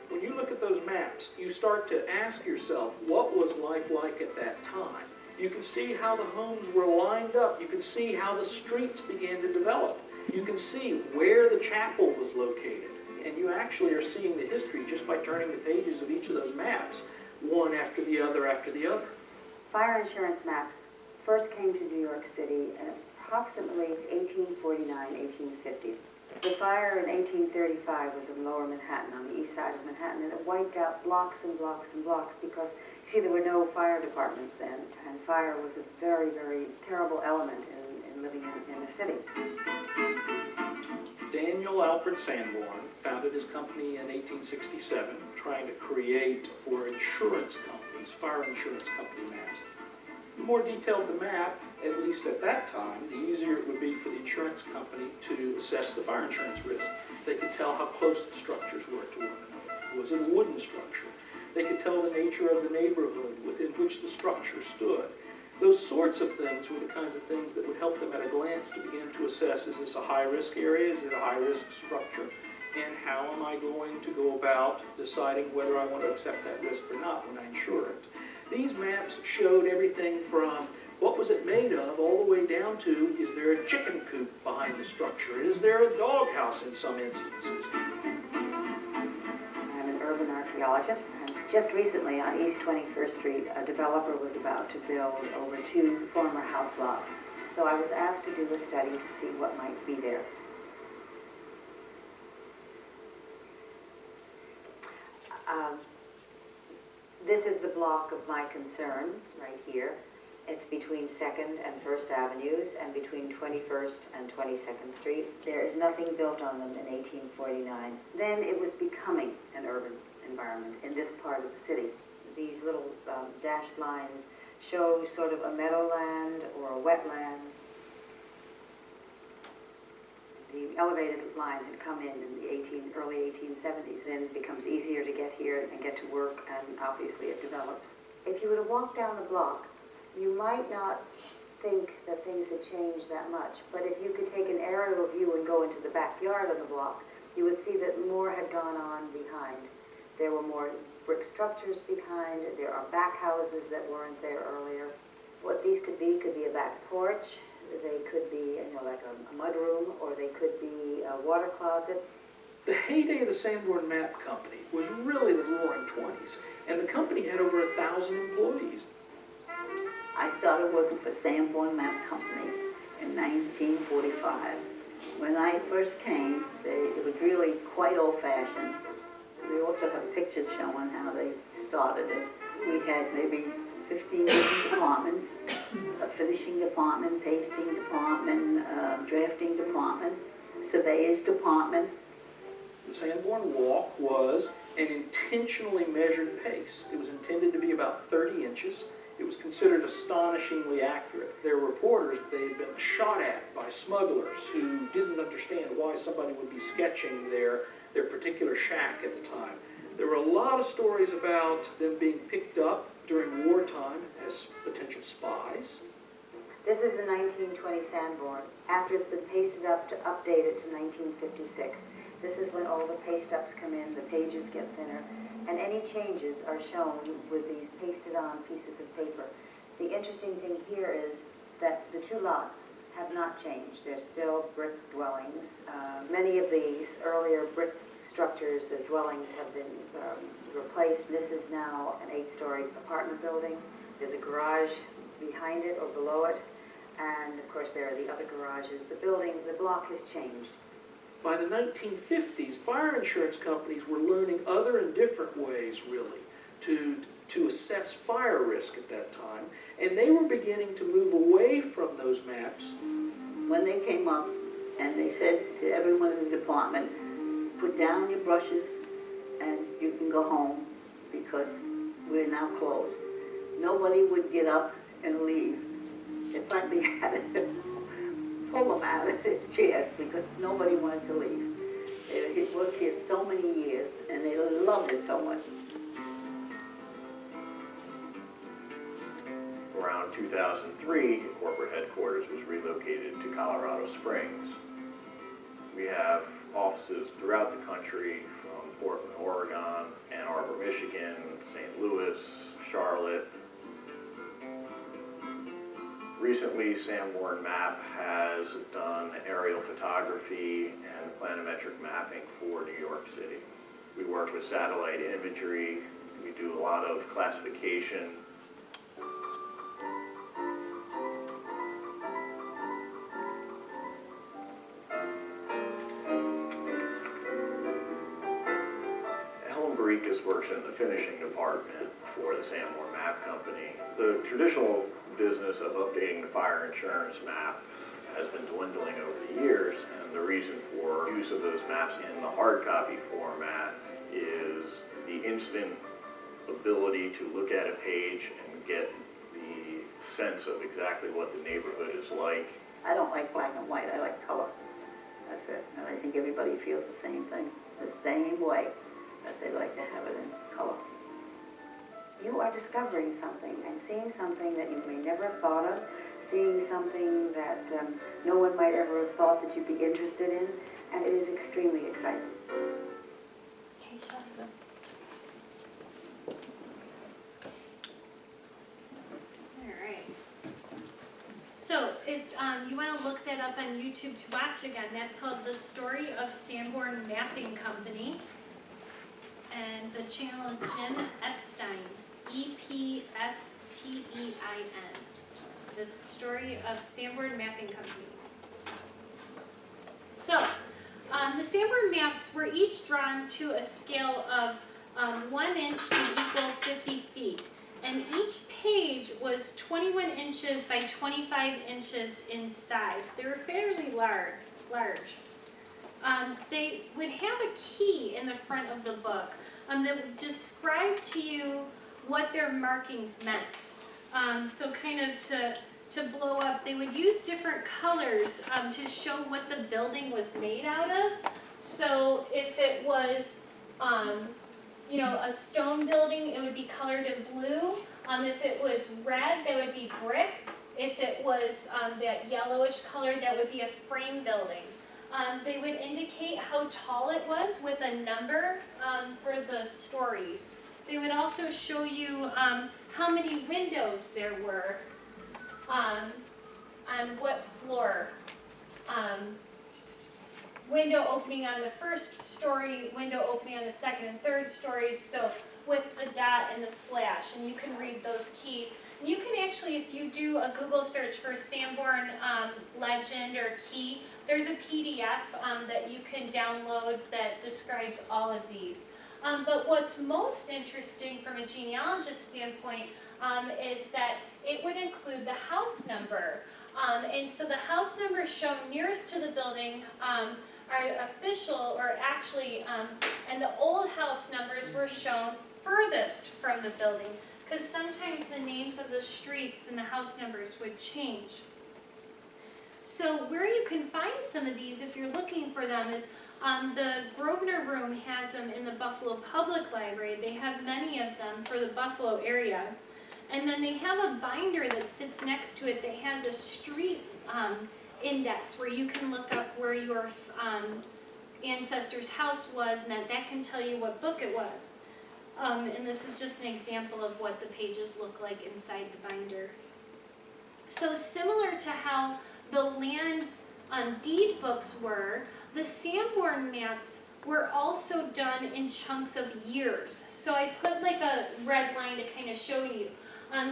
When you look at those maps, you start to ask yourself, what was life like at that time? You can see how the homes were lined up. You can see how the streets began to develop. You can see where the chapel was located. And you actually are seeing the history just by turning the pages of each of those maps, one after the other after the other. Fire insurance maps first came to New York City in approximately 1849, 1850. The fire in 1835 was in Lower Manhattan, on the east side of Manhattan, and it wiped out blocks and blocks and blocks because, you see, there were no fire departments then, and fire was a very, very terrible element in living in a city. Daniel Alfred Sanborn founded his company in 1867, trying to create for insurance companies, fire insurance company maps. The more detailed the map, at least at that time, the easier it would be for the insurance company to assess the fire insurance risk. They could tell how close the structures were to one another. Was it a wooden structure? They could tell the nature of the neighborhood within which the structure stood. Those sorts of things were the kinds of things that would help them at a glance to begin to assess, is this a high-risk area, is it a high-risk structure, and how am I going to go about deciding whether I want to accept that risk or not when I insure it. These maps showed everything from what was it made of all the way down to, is there a chicken coop behind the structure? Is there a doghouse in some instances? I'm an urban archaeologist. Just recently on East 21st Street, a developer was about to build over 2 former house lots. So I was asked to do a study to see what might be there. This is the block of my concern right here. It's between 2nd and 1st Avenues and between 21st and 22nd Street. There is nothing built on them in 1849. Then it was becoming an urban environment in this part of the city. These little dashed lines show sort of a meadowland or a wetland. The elevated line had come in the early 1870s, and it becomes easier to get here and get to work, and obviously it develops. If you were to walk down the block, you might not think that things had changed that much, but if you could take an aerial view and go into the backyard of the block, you would see that more had gone on behind. There were more brick structures behind. There are back houses that weren't there earlier. What these could be a back porch. They could be, like a mud room, or they could be a water closet. The heyday of the Sanborn Map Company was really the roaring 20s, and the company had over 1,000 employees. I started working for Sanborn Map Company in 1945. When I first came, it was really quite old-fashioned. We also have pictures showing how they started it. We had maybe 15 different departments, a finishing department, pasting department, drafting department, surveyor's department. The Sanborn Walk was an intentionally measured pace. It was intended to be about 30 inches. It was considered astonishingly accurate. There were reporters, they had been shot at by smugglers who didn't understand why somebody would be sketching their particular shack at the time. There were a lot of stories about them being picked up during wartime as potential spies. This is the 1920 Sanborn, after it's been pasted up to update it to 1956. This is when all the paste ups come in, the pages get thinner, and any changes are shown with these pasted on pieces of paper. The interesting thing here is that the two lots have not changed. They're still brick dwellings. Many of these earlier brick structures, the dwellings have been replaced. This is now an 8-story apartment building. There's a garage behind it or below it, and of course there are the other garages. The block has changed. By the 1950s, fire insurance companies were learning other and different ways, really, to assess fire risk at that time, and they were beginning to move away from those maps. When they came up and they said to everyone in the department, put down your brushes and you can go home because we're now closed. Nobody would get up and leave. They finally had to pull them out of the chairs because nobody wanted to leave. They had worked here so many years and they loved it so much. Around 2003, corporate headquarters was relocated to Colorado Springs. We have offices throughout the country, from Portland, Oregon, Ann Arbor, Michigan, St. Louis, Charlotte. Recently, Sanborn Map has done aerial photography and planimetric mapping for New York City. We work with satellite imagery. We do a lot of classification. Works in the finishing department for the Sanborn Map Company. The traditional business of updating the fire insurance map has been dwindling over the years, and the reason for use of those maps in the hard copy format is the instant ability to look at a page and get the sense of exactly what the neighborhood is like. I don't like black and white, I like color. That's it. And I think everybody feels the same thing, the same way, that they like to have it in color. You are discovering something and seeing something that you may never have thought of, seeing something that no one might ever have thought that you'd be interested in, and it is extremely exciting. Okay, Sheliga. All right. So if you want to look that up on YouTube to watch again, that's called The Story of Sanborn Mapping Company. And the channel is Jim Epstein, Epstein. The Story of Sanborn Mapping Company. So, the Sanborn maps were each drawn to a scale of 1 inch to equal 50 feet. And each page was 21 inches by 25 inches in size. They were fairly large. They would have a key in the front of the book that would describe to you what their markings meant. So kind of to blow up, they would use different colors to show what the building was made out of. So if it was, a stone building, it would be colored in blue. If it was red, that would be brick. If it was that yellowish color, that would be a frame building. They would indicate how tall it was with a number for the stories. They would also show you how many windows there were on what floor. Window opening on the first story, window opening on the second and third stories, so with the dot and the slash, and you can read those keys. You can actually, if you do a Google search for Sanborn legend or key, there's a PDF that you can download that describes all of these. But what's most interesting from a genealogist standpoint is that it would include the house number. And so the house numbers shown nearest to the building are official, or actually, and the old house numbers were shown furthest from the building, because sometimes the names of the streets and the house numbers would change. So where you can find some of these, if you're looking for them, is the Grosvenor Room has them in the Buffalo Public Library. They have many of them for the Buffalo area. And then they have a binder that sits next to it that has a street index where you can look up where your ancestor's house was, and that can tell you what book it was. And this is just an example of what the pages look like inside the binder. So similar to how the land deed books were, the Sanborn maps were also done in chunks of years. So I put like a red line to kind of show you.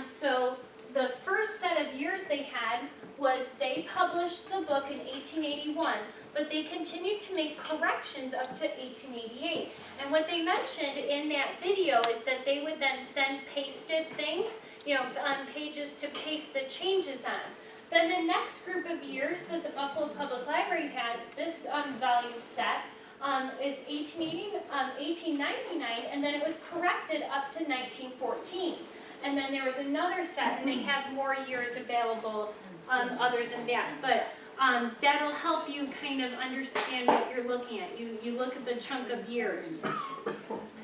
So the first set of years they had was they published the book in 1881, but they continued to make corrections up to 1888. And what they mentioned in that video is that they would then send pasted things, on pages to paste the changes on. Then the next group of years that the Buffalo Public Library has, this volume set, is 1899, and then it was corrected up to 1914. And then there was another set, and they have more years available other than that. But that'll help you kind of understand what you're looking at. You look at the chunk of years.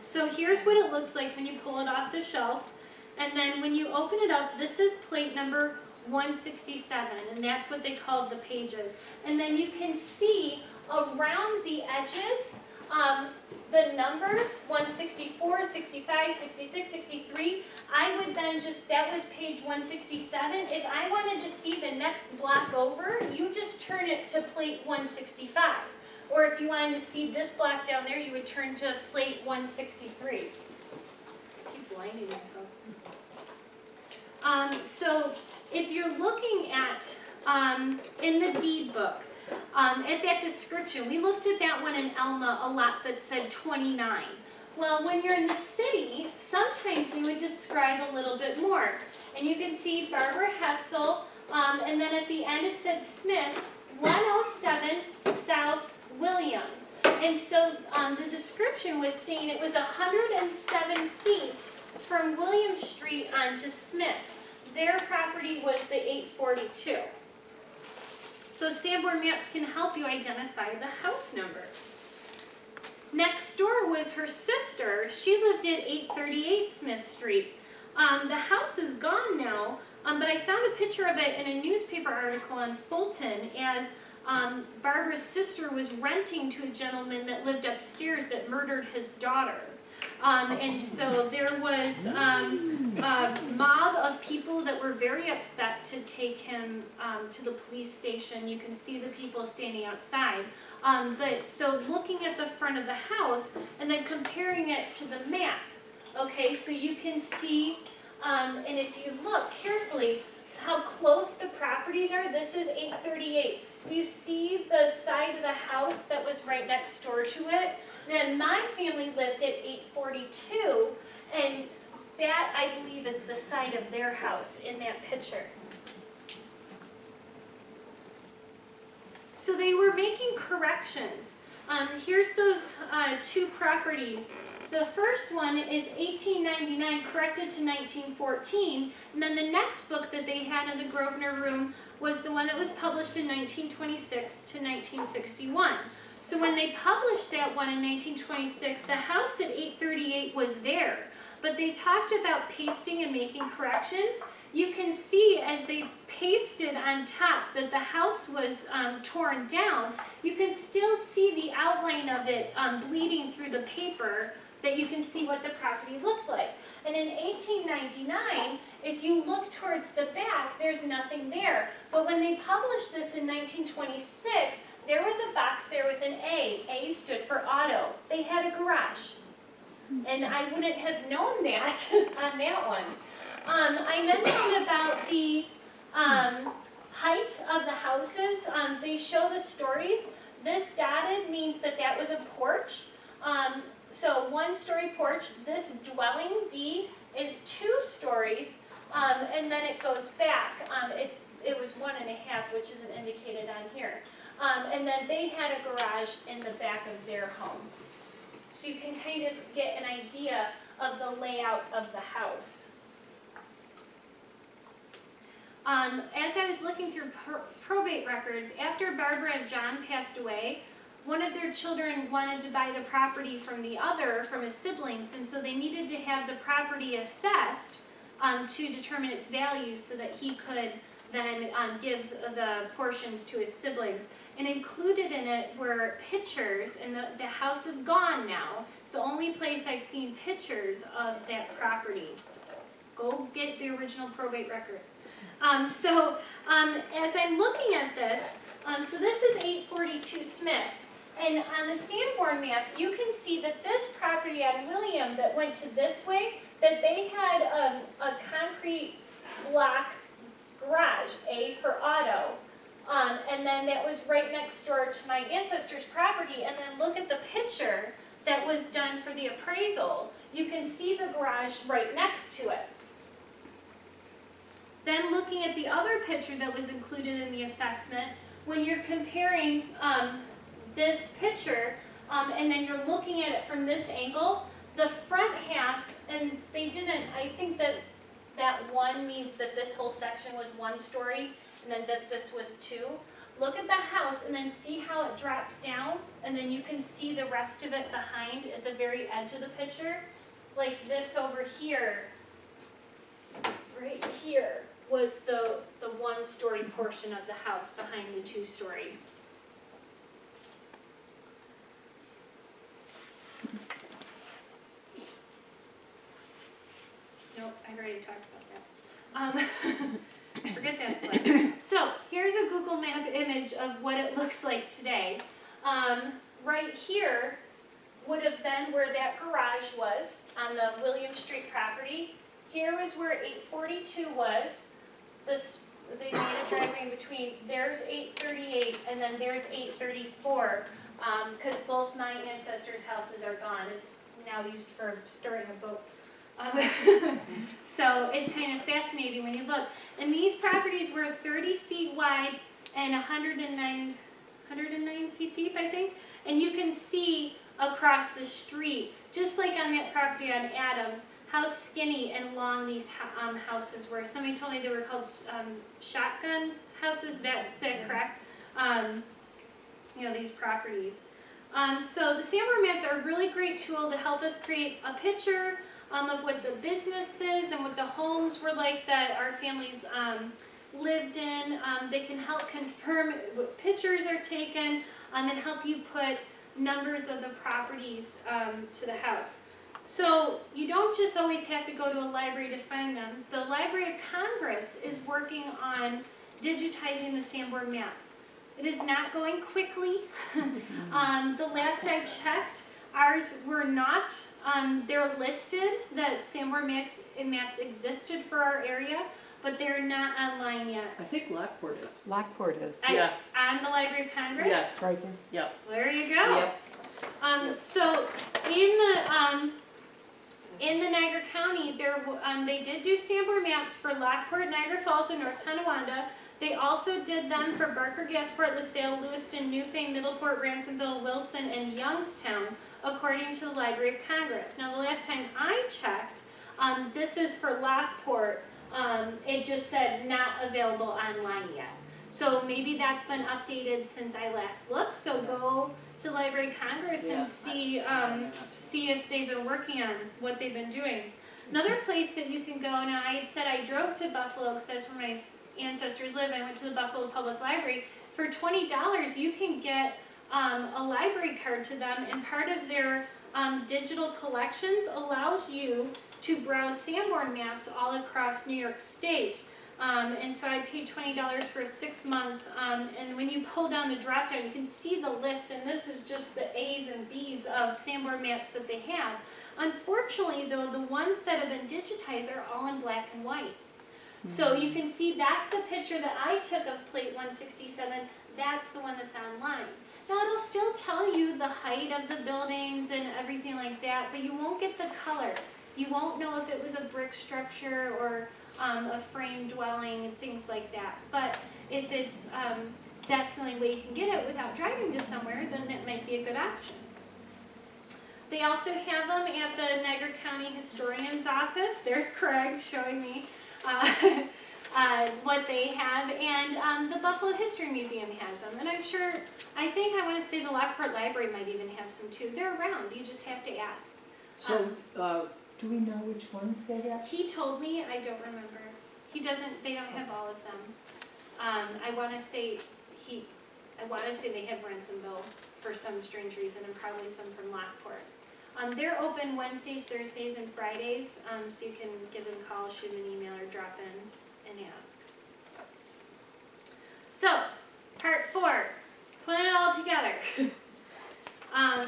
So here's what it looks like when you pull it off the shelf. And then when you open it up, this is plate number 167, and that's what they called the pages. And then you can see around the edges, the numbers, 164, 65, 66, 63, I would then that was page 167. If I wanted to see the next block over, you just turn it to plate 165. Or if you wanted to see this block down there, you would turn to plate 163. I keep blinding myself. So if you're looking at, in the deed book, at that description, we looked at that one in Elma a lot that said 29. Well, when you're in the city, sometimes they would describe a little bit more. And you can see Barbara Hetzel, and then at the end it said Smith, 107 South William. And so the description was saying it was 107 feet from William Street onto Smith. Their property was the 842. So Sanborn Maps can help you identify the house number. Next door was her sister. She lived at 838 Smith Street. The house is gone now, but I found a picture of it in a newspaper article on Fulton as Barbara's sister was renting to a gentleman that lived upstairs that murdered his daughter. And so there was a mob of people that were very upset to take him to the police station. You can see the people standing outside. But so looking at the front of the house and then comparing it to the map, okay, so you can see, and if you look carefully, how close the properties are. This is 838. Do you see the side of the house that was right next door to it? Then my family lived at 842, and that, I believe, is the side of their house in that picture. So they were making corrections. Here's those two properties. The first one is 1899, corrected to 1914, and then the next book that they had in the Grosvenor room was the one that was published in 1926 to 1961. So when they published that one in 1926, the house at 838 was there, but they talked about pasting and making corrections. You can see as they pasted on top that the house was torn down. You can still see the outline of it bleeding through the paper, that you can see what the property looks like. And in 1899, if you look towards the back, there's nothing there. But when they published this in 1926, there was a box there with an A. A stood for auto. They had a garage. And I wouldn't have known that on that one. I mentioned about the height of the houses. They show the stories. This dotted means that that was a porch. So 1-story porch. This dwelling, D, is 2 stories, and then it goes back. It was 1.5, which isn't indicated on here. And then they had a garage in the back of their home. So you can kind of get an idea of the layout of the house. As I was looking through probate records, after Barbara and John passed away, one of their children wanted to buy the property from his siblings, and so they needed to have the property assessed to determine its value so that he could then give the portions to his siblings. And included in it were pictures, and the house is gone now. It's the only place I've seen pictures of that property. Go get the original probate records. As I'm looking at this, so this is 842 Smith. And on the Sanborn map, you can see that this property on William that went to this way, that they had a concrete block garage, A for auto. And then that was right next door to my ancestor's property. And then look at the picture that was done for the appraisal. You can see the garage right next to it. Then looking at the other picture that was included in the assessment, when you're comparing this picture, and then you're looking at it from this angle, the front half, and they didn't, I think that one means that this whole section was 1 story, and then that this was 2. Look at the house, and then see how it drops down, and then you can see the rest of it behind at the very edge of the picture. Like this over here, right here, was the 1-story portion of the house behind the 2-story. Nope, I already talked about that. Forget that slide. So here's a Google Map image of what it looks like today. Right here would have been where that garage was on the William Street property. Here was where 842 was. They made a driveway in between. There's 838 and then there's 834 because both my ancestors' houses are gone. It's now used for storing a boat. So it's kind of fascinating when you look. And these properties were 30 feet wide and 109 feet deep, I think. And you can see across the street, just like on that property on Adams, how skinny and long these houses were. Somebody told me they were called shotgun houses. Is that correct? These properties. So the Sanborn Maps are a really great tool to help us create a picture of what the businesses and what the homes were like that our families lived in. They can help confirm what pictures are taken and help you put numbers of the properties to the house. So you don't just always have to go to a library to find them. The Library of Congress is working on digitizing the Sanborn Maps. It is not going quickly. The last I checked, ours were not. They're listed that Sanborn Maps existed for our area, but they're not online yet. I think Lockport is. Lockport is. Yeah. On the Library of Congress? Yes. Right there. Yep. There you go. Yep. So in the Niagara County, they did do Sanborn Maps for Lockport, Niagara Falls, and North Tonawanda. They also did them for Barker, Gasport, LaSalle, Lewiston, Newfane, Middleport, Ransomville, Wilson, and Youngstown, according to the Library of Congress. Now, the last time I checked, this is for Lockport. It just said not available online yet. So maybe that's been updated since I last looked. So go to the Library of Congress and see if they've been working on what they've been doing. Another place that you can go, now I had said I drove to Buffalo because that's where my ancestors live. I went to the Buffalo Public Library. For $20, you can get a library card to them, and part of their digital collections allows you to browse Sanborn Maps all across New York State. And so I paid $20 for a 6-month, and when you pull down the drop down, you can see the list, and this is just the A's and B's of Sanborn Maps that they have. Unfortunately, though, the ones that have been digitized are all in black and white. So you can see that's the picture that I took of plate 167. That's the one that's online. Now it'll still tell you the height of the buildings and everything like that, but you won't get the color. You won't know if it was a brick structure or a frame dwelling and things like that. But if it's that's the only way you can get it without driving to somewhere, then it might be a good option. They also have them at the Niagara County Historian's Office. There's Craig showing me what they have, and the Buffalo History Museum has them. And I think I want to say the Lockport Library might even have some too. They're around, you just have to ask. So, Do we know which ones they have? He told me, I don't remember. He doesn't, they don't have all of them. I wanna say they have Ransomville for some strange reason, and probably some from Lockport. They're open Wednesdays, Thursdays, and Fridays, so you can give them a call, shoot them an email, or drop in and ask. So, part 4, putting it all together.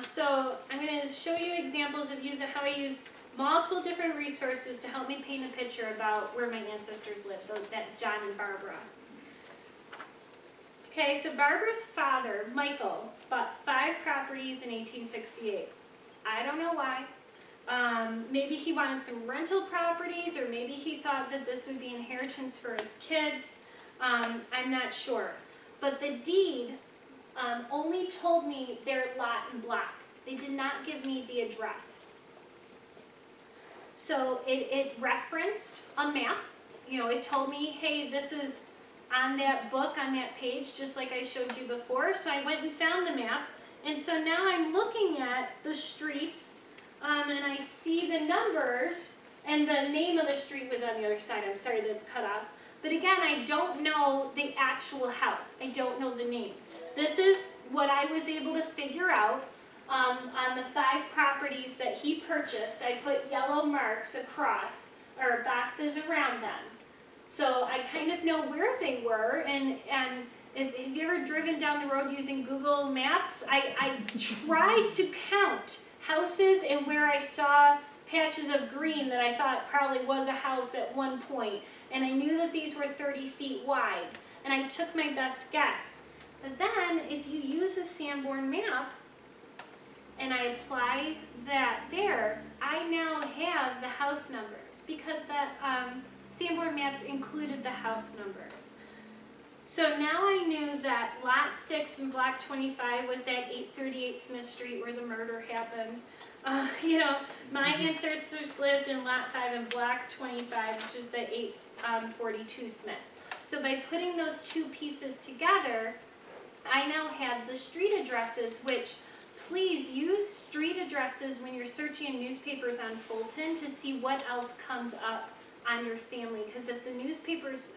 So I'm going to show you examples of how I use multiple different resources to help me paint a picture about where my ancestors lived, that John and Barbara. Okay, so Barbara's father, Michael, bought 5 properties in 1868. I don't know why. Maybe he wanted some rental properties, or maybe he thought that this would be inheritance for his kids. I'm not sure. But the deed only told me their lot and block. They did not give me the address. So it referenced a map. You know, it told me, hey, this is on that book, on that page, just like I showed you before. So I went and found the map. And so now I'm looking at the streets, and I see the numbers, and the name of the street was on the other side. I'm sorry that it's cut off. But again, I don't know the actual house. I don't know the names. This is what I was able to figure out on the 5 properties that he purchased. I put yellow marks across, or boxes around them. So I kind of know where they were, and if you ever driven down the road using Google Maps, I tried to count houses and where I saw patches of green that I thought probably was a house at one point. And I knew that these were 30 feet wide. And I took my best guess. But then, if you use a Sanborn map, and I apply that there, I now have the house numbers, because that Sanborn Maps included the house numbers. So now I knew that Lot 6 and Block 25 was that 838 Smith Street where the murder happened. You know, my ancestors lived in Lot 5 and Block 25, which is the 842 Smith. So by putting those 2 pieces together, I now have the street addresses, which please use street addresses when you're searching in newspapers on Fulton to see what else comes up on your family. Because if the newspapers,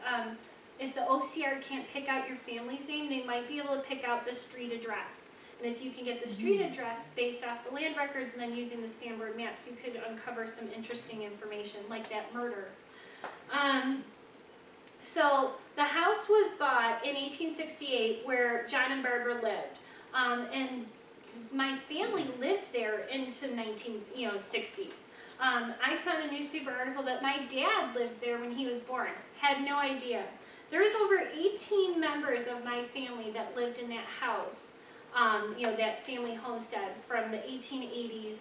if the OCR can't pick out your family's name, they might be able to pick out the street address. And if you can get the street address based off the land records and then using the Sanborn Maps, you could uncover some interesting information, like that murder. So the house was bought in 1868 where John and Barbara lived. And my family lived there into 1960s. I found a newspaper article that my dad lived there when he was born. Had no idea. There's over 18 members of my family that lived in that house, that family homestead from the 1880s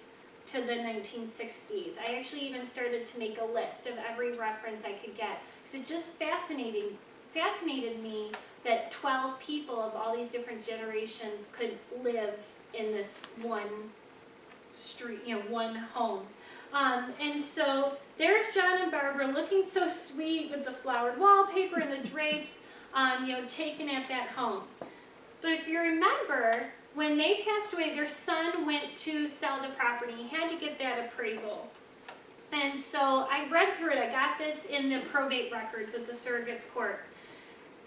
to the 1960s. I actually even started to make a list of every reference I could get, because it just fascinated me that 12 people of all these different generations could live in this one street, one home. And so there's John and Barbara looking so sweet with the flowered wallpaper and the drapes, taken at that home. But if you remember, when they passed away, their son went to sell the property. He had to get that appraisal. And so I read through it. I got this in the probate records at the surrogate's court.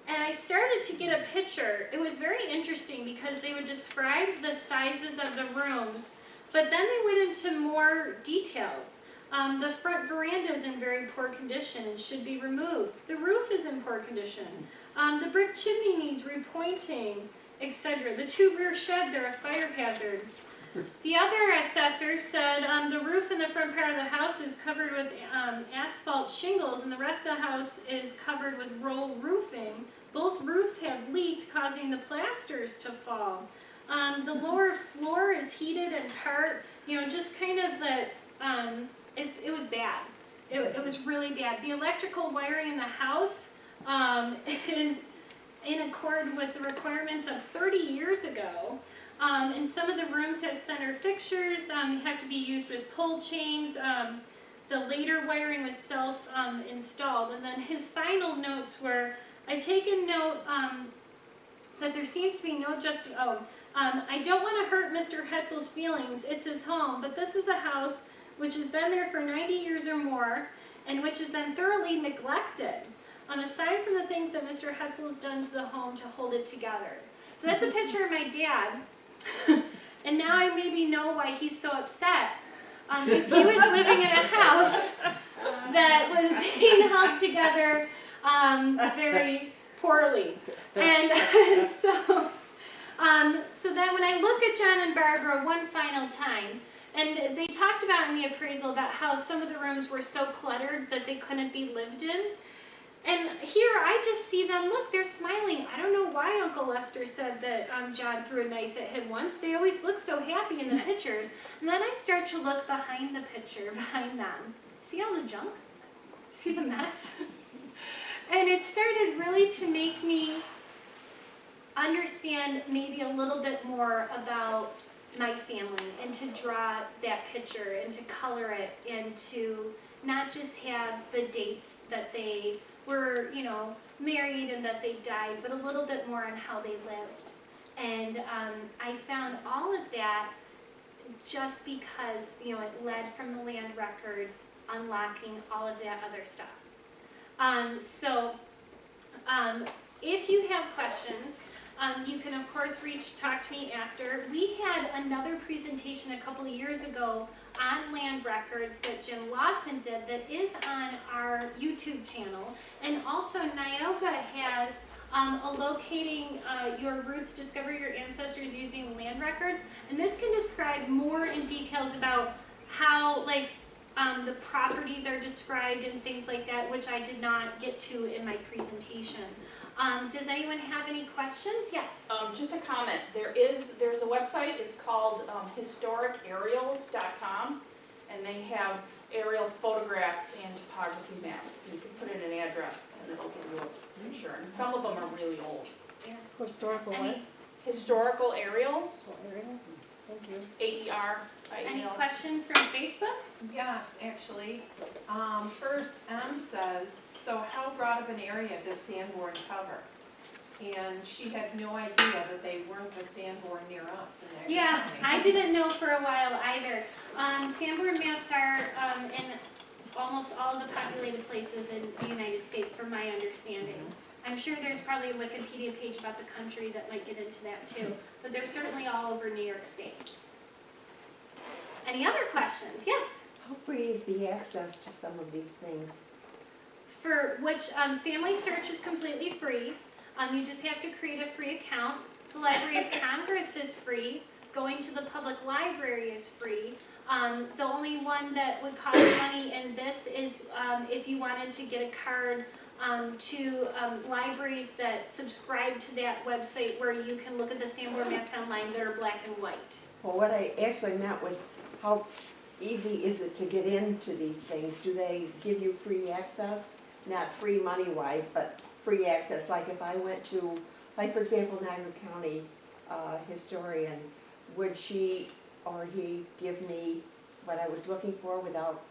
And I started to get a picture. It was very interesting because they would describe the sizes of the rooms, but then they went into more details. The front veranda is in very poor condition and should be removed. The roof is in poor condition. The brick chimney needs repointing, etc. The 2 rear sheds are a fire hazard. The other assessor said the roof in the front part of the house is covered with asphalt shingles, and the rest of the house is covered with roll roofing. Both roofs have leaked, causing the plasters to fall. The lower floor is heated in part, just kind of that, it was bad. It was really bad. The electrical wiring in the house is in accord with the requirements of 30 years ago. And some of the rooms have center fixtures, have to be used with pull chains. The later wiring was self-installed. And then his final notes were, I've taken note that there seems to be no I don't want to hurt Mr. Hetzel's feelings. It's his home, but this is a house which has been there for 90 years or more, and which has been thoroughly neglected, aside from the things that Mr. Hetzel has done to the home to hold it together. So that's a picture of my dad, and now I maybe know why he's so upset, because he was living in a house that was being held together very poorly. And so then when I look at John and Barbara one final time, and they talked about in the appraisal about how some of the rooms were so cluttered that they couldn't be lived in. And here I just see them, look, they're smiling. I don't know why Uncle Lester said that John threw a knife at him once. They always look so happy in the pictures. And then I start to look behind the picture, behind them. See all the junk? See the mess? And it started really to make me understand maybe a little bit more about my family, and to draw that picture and to color it, and to not just have the dates that they were, married and that they died, but a little bit more on how they lived. And I found all of that just because, it led from the land record, unlocking all of that other stuff. If you have questions, you can of course talk to me after. We had another presentation a couple of years ago on land records that Jim Lawson did that is on our YouTube channel. And also Niagara has a locating your roots, discover your ancestors using land records. And this can describe more in details about how the properties are described and things like that, which I did not get to in my presentation. Does anyone have any questions? Yes. Just a comment. There's a website. It's called historicaerials.com, and they have aerial photographs and topography maps. You can put in an address, and it'll give you a picture. And some of them are really old. Yeah. Historical what? Any, Historical aerials. Thank you. any AER. questions from Facebook? Yes, actually. First, M says, so how broad of an area does Sanborn cover? And she had no idea that they weren't with Sanborn near us in Niagara Yeah, County. I didn't know for a while either. Sanborn Maps are in almost all of the populated places in the United States, from my understanding. I'm sure there's probably a Wikipedia page about the country that might get into that too, but they're certainly all over New York State. Any other questions? Yes? How free is the access to some of these things? For which Family Search is completely free. You just have to create a free account. The Library of Congress is free. Going to the public library is free. The only one that would cost money in this is if you wanted to get a card to libraries that subscribe to that website where you can look at the Sanborn Maps online that are black and white. Well, what I actually meant was how easy is it to get into these things? Do they give you free access? Not free money-wise, but free access. Like if I went to, for example, Niagara County historian, would she or he give me what I was looking for without,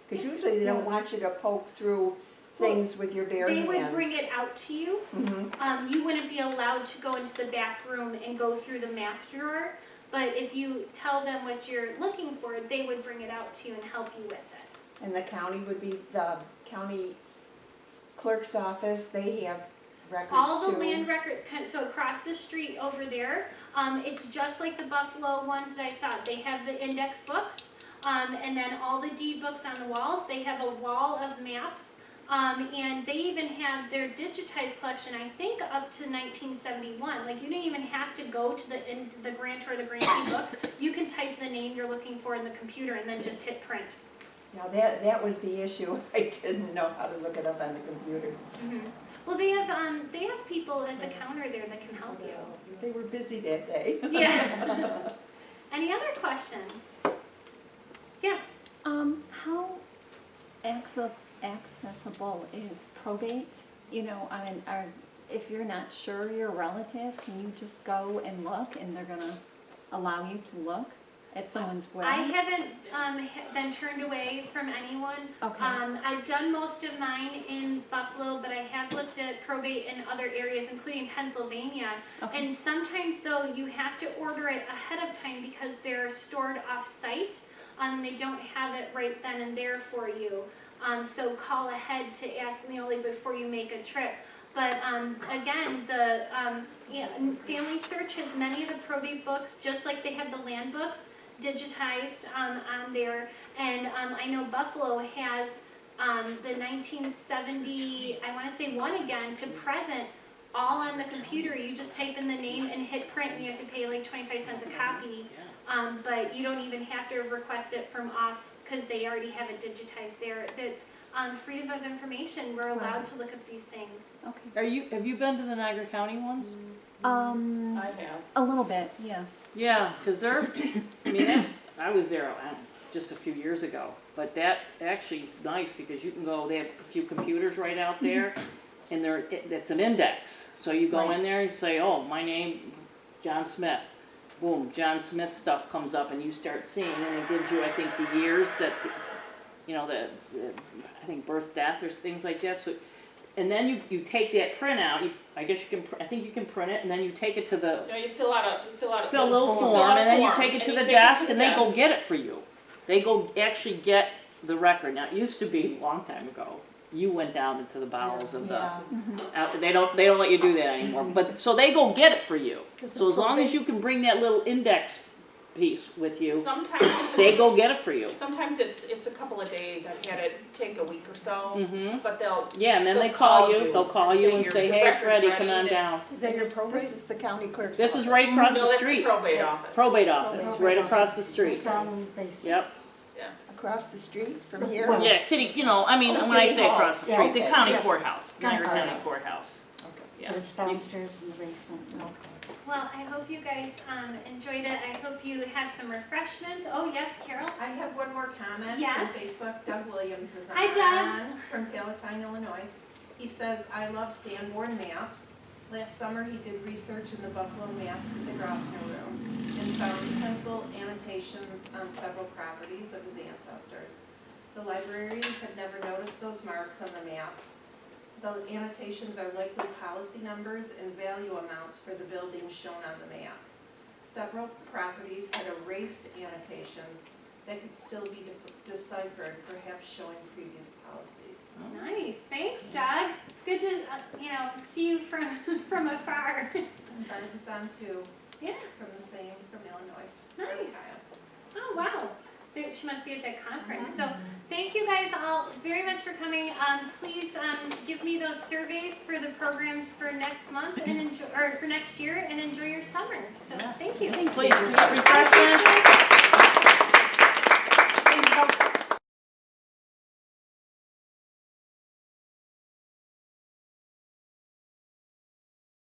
because usually they don't want you to poke through things with your bare hands. They would bring it out to you. Mm-hmm. You wouldn't be allowed to go into the back room and go through the map drawer, but if you tell them what you're looking for, they would bring it out to you and help you with it. And the county would be, the county clerk's office, they have records too. All the land record, so across the street over there, it's just like the Buffalo ones that I saw. They have the index books, and then all the deed books on the walls. They have a wall of maps. And they even have their digitized collection, I think, up to 1971. Like, you don't even have to go to the Grantor or the Grantee Books. You can type the name you're looking for in the computer and then just hit print. Now that was the issue. I didn't know how to look it up on the computer. Mm-hmm. Well, they have people at the counter there that can help you. They were busy that day. Yeah. Any other questions? Yes? How accessible is probate? If you're not sure you're a relative, can you just go and look and they're gonna allow you to look at someone's will? I haven't been turned away from anyone. Okay. I've done most of mine in Buffalo, but I have looked at probate in other areas, including Pennsylvania. Okay. And sometimes, though, you have to order it ahead of time because they're stored off-site. they don't have it right then and there for you. So call ahead to ask Neoli before you make a trip. But again, the Family Search has many of the probate books, just like they have the land books, digitized on there. And I know Buffalo has the 1970, I want to say one again, to present, all on the computer. You just type in the name and hit print, and you have to pay like 25 cents a copy. But you don't even have to request it from off, because they already have it digitized there. That's freedom of information. We're allowed to look at these things. Okay. Have you been to the Niagara County ones? I have. A little bit, yeah. Yeah, because they're, I mean, I was there just a few years ago, but that actually is nice because you can go, they have a few computers right out there, and it's an index. So you go in there and say, oh, my name, John Smith. Boom, John Smith stuff comes up and you start seeing, and it gives you, I think, the years that, I think birth, death, or things like that. So, and then you take that print out. I think you can print it, and then you take it to the. No, you fill out a little form, and then you take it to the desk, and they go get it for you. They go actually get the record. Now, it used to be a long time ago. You went down into the bowels of the. They don't let you do that anymore. But so they go get it for you. So as long as you can bring that little index piece with you, Sometimes they go get it for you. Sometimes it's a couple of days. I've had it take a week or so, but they'll. Yeah, and then they'll they call you. They'll call you and your say, "Hey, it's record's ready. Come on It's- down." Is that your probate? This is the county clerk's This is office. right across No, the that's the street. probate office. Probate office, right across the street. Just down in the basement. Yep. Across the street from here? Well, Yeah, Kitty, I mean, when I say across the Yeah, street, the okay. county Yeah. courthouse, Niagara County County courthouse. Courthouse. Yeah. But it's downstairs in the basement. Okay. Well, I hope you guys enjoyed it. I hope you have some refreshments. Oh, yes, Carol? I have one more comment Yes. on Facebook. Doug Williams is on. Hi, Doug. From Palatine, Illinois. He says, I love Sanborn Maps. Last summer, he did research in the Buffalo maps at the Grosvenor Room and found pencil annotations on several properties of his ancestors. The librarians have never noticed those marks on the maps. The annotations are likely policy numbers and value amounts for the buildings shown on the map. Several properties had erased annotations that could still be deciphered, perhaps showing previous policies. Nice. Thanks, Doug. It's good to, see you from afar. And Barb is on too, Yeah. from Illinois. Nice. Oh, wow. She must be at that conference. So thank you guys all very much for coming. Please give me those surveys for the programs for next month and for next year, and enjoy your summer. So thank you. Please, refreshments.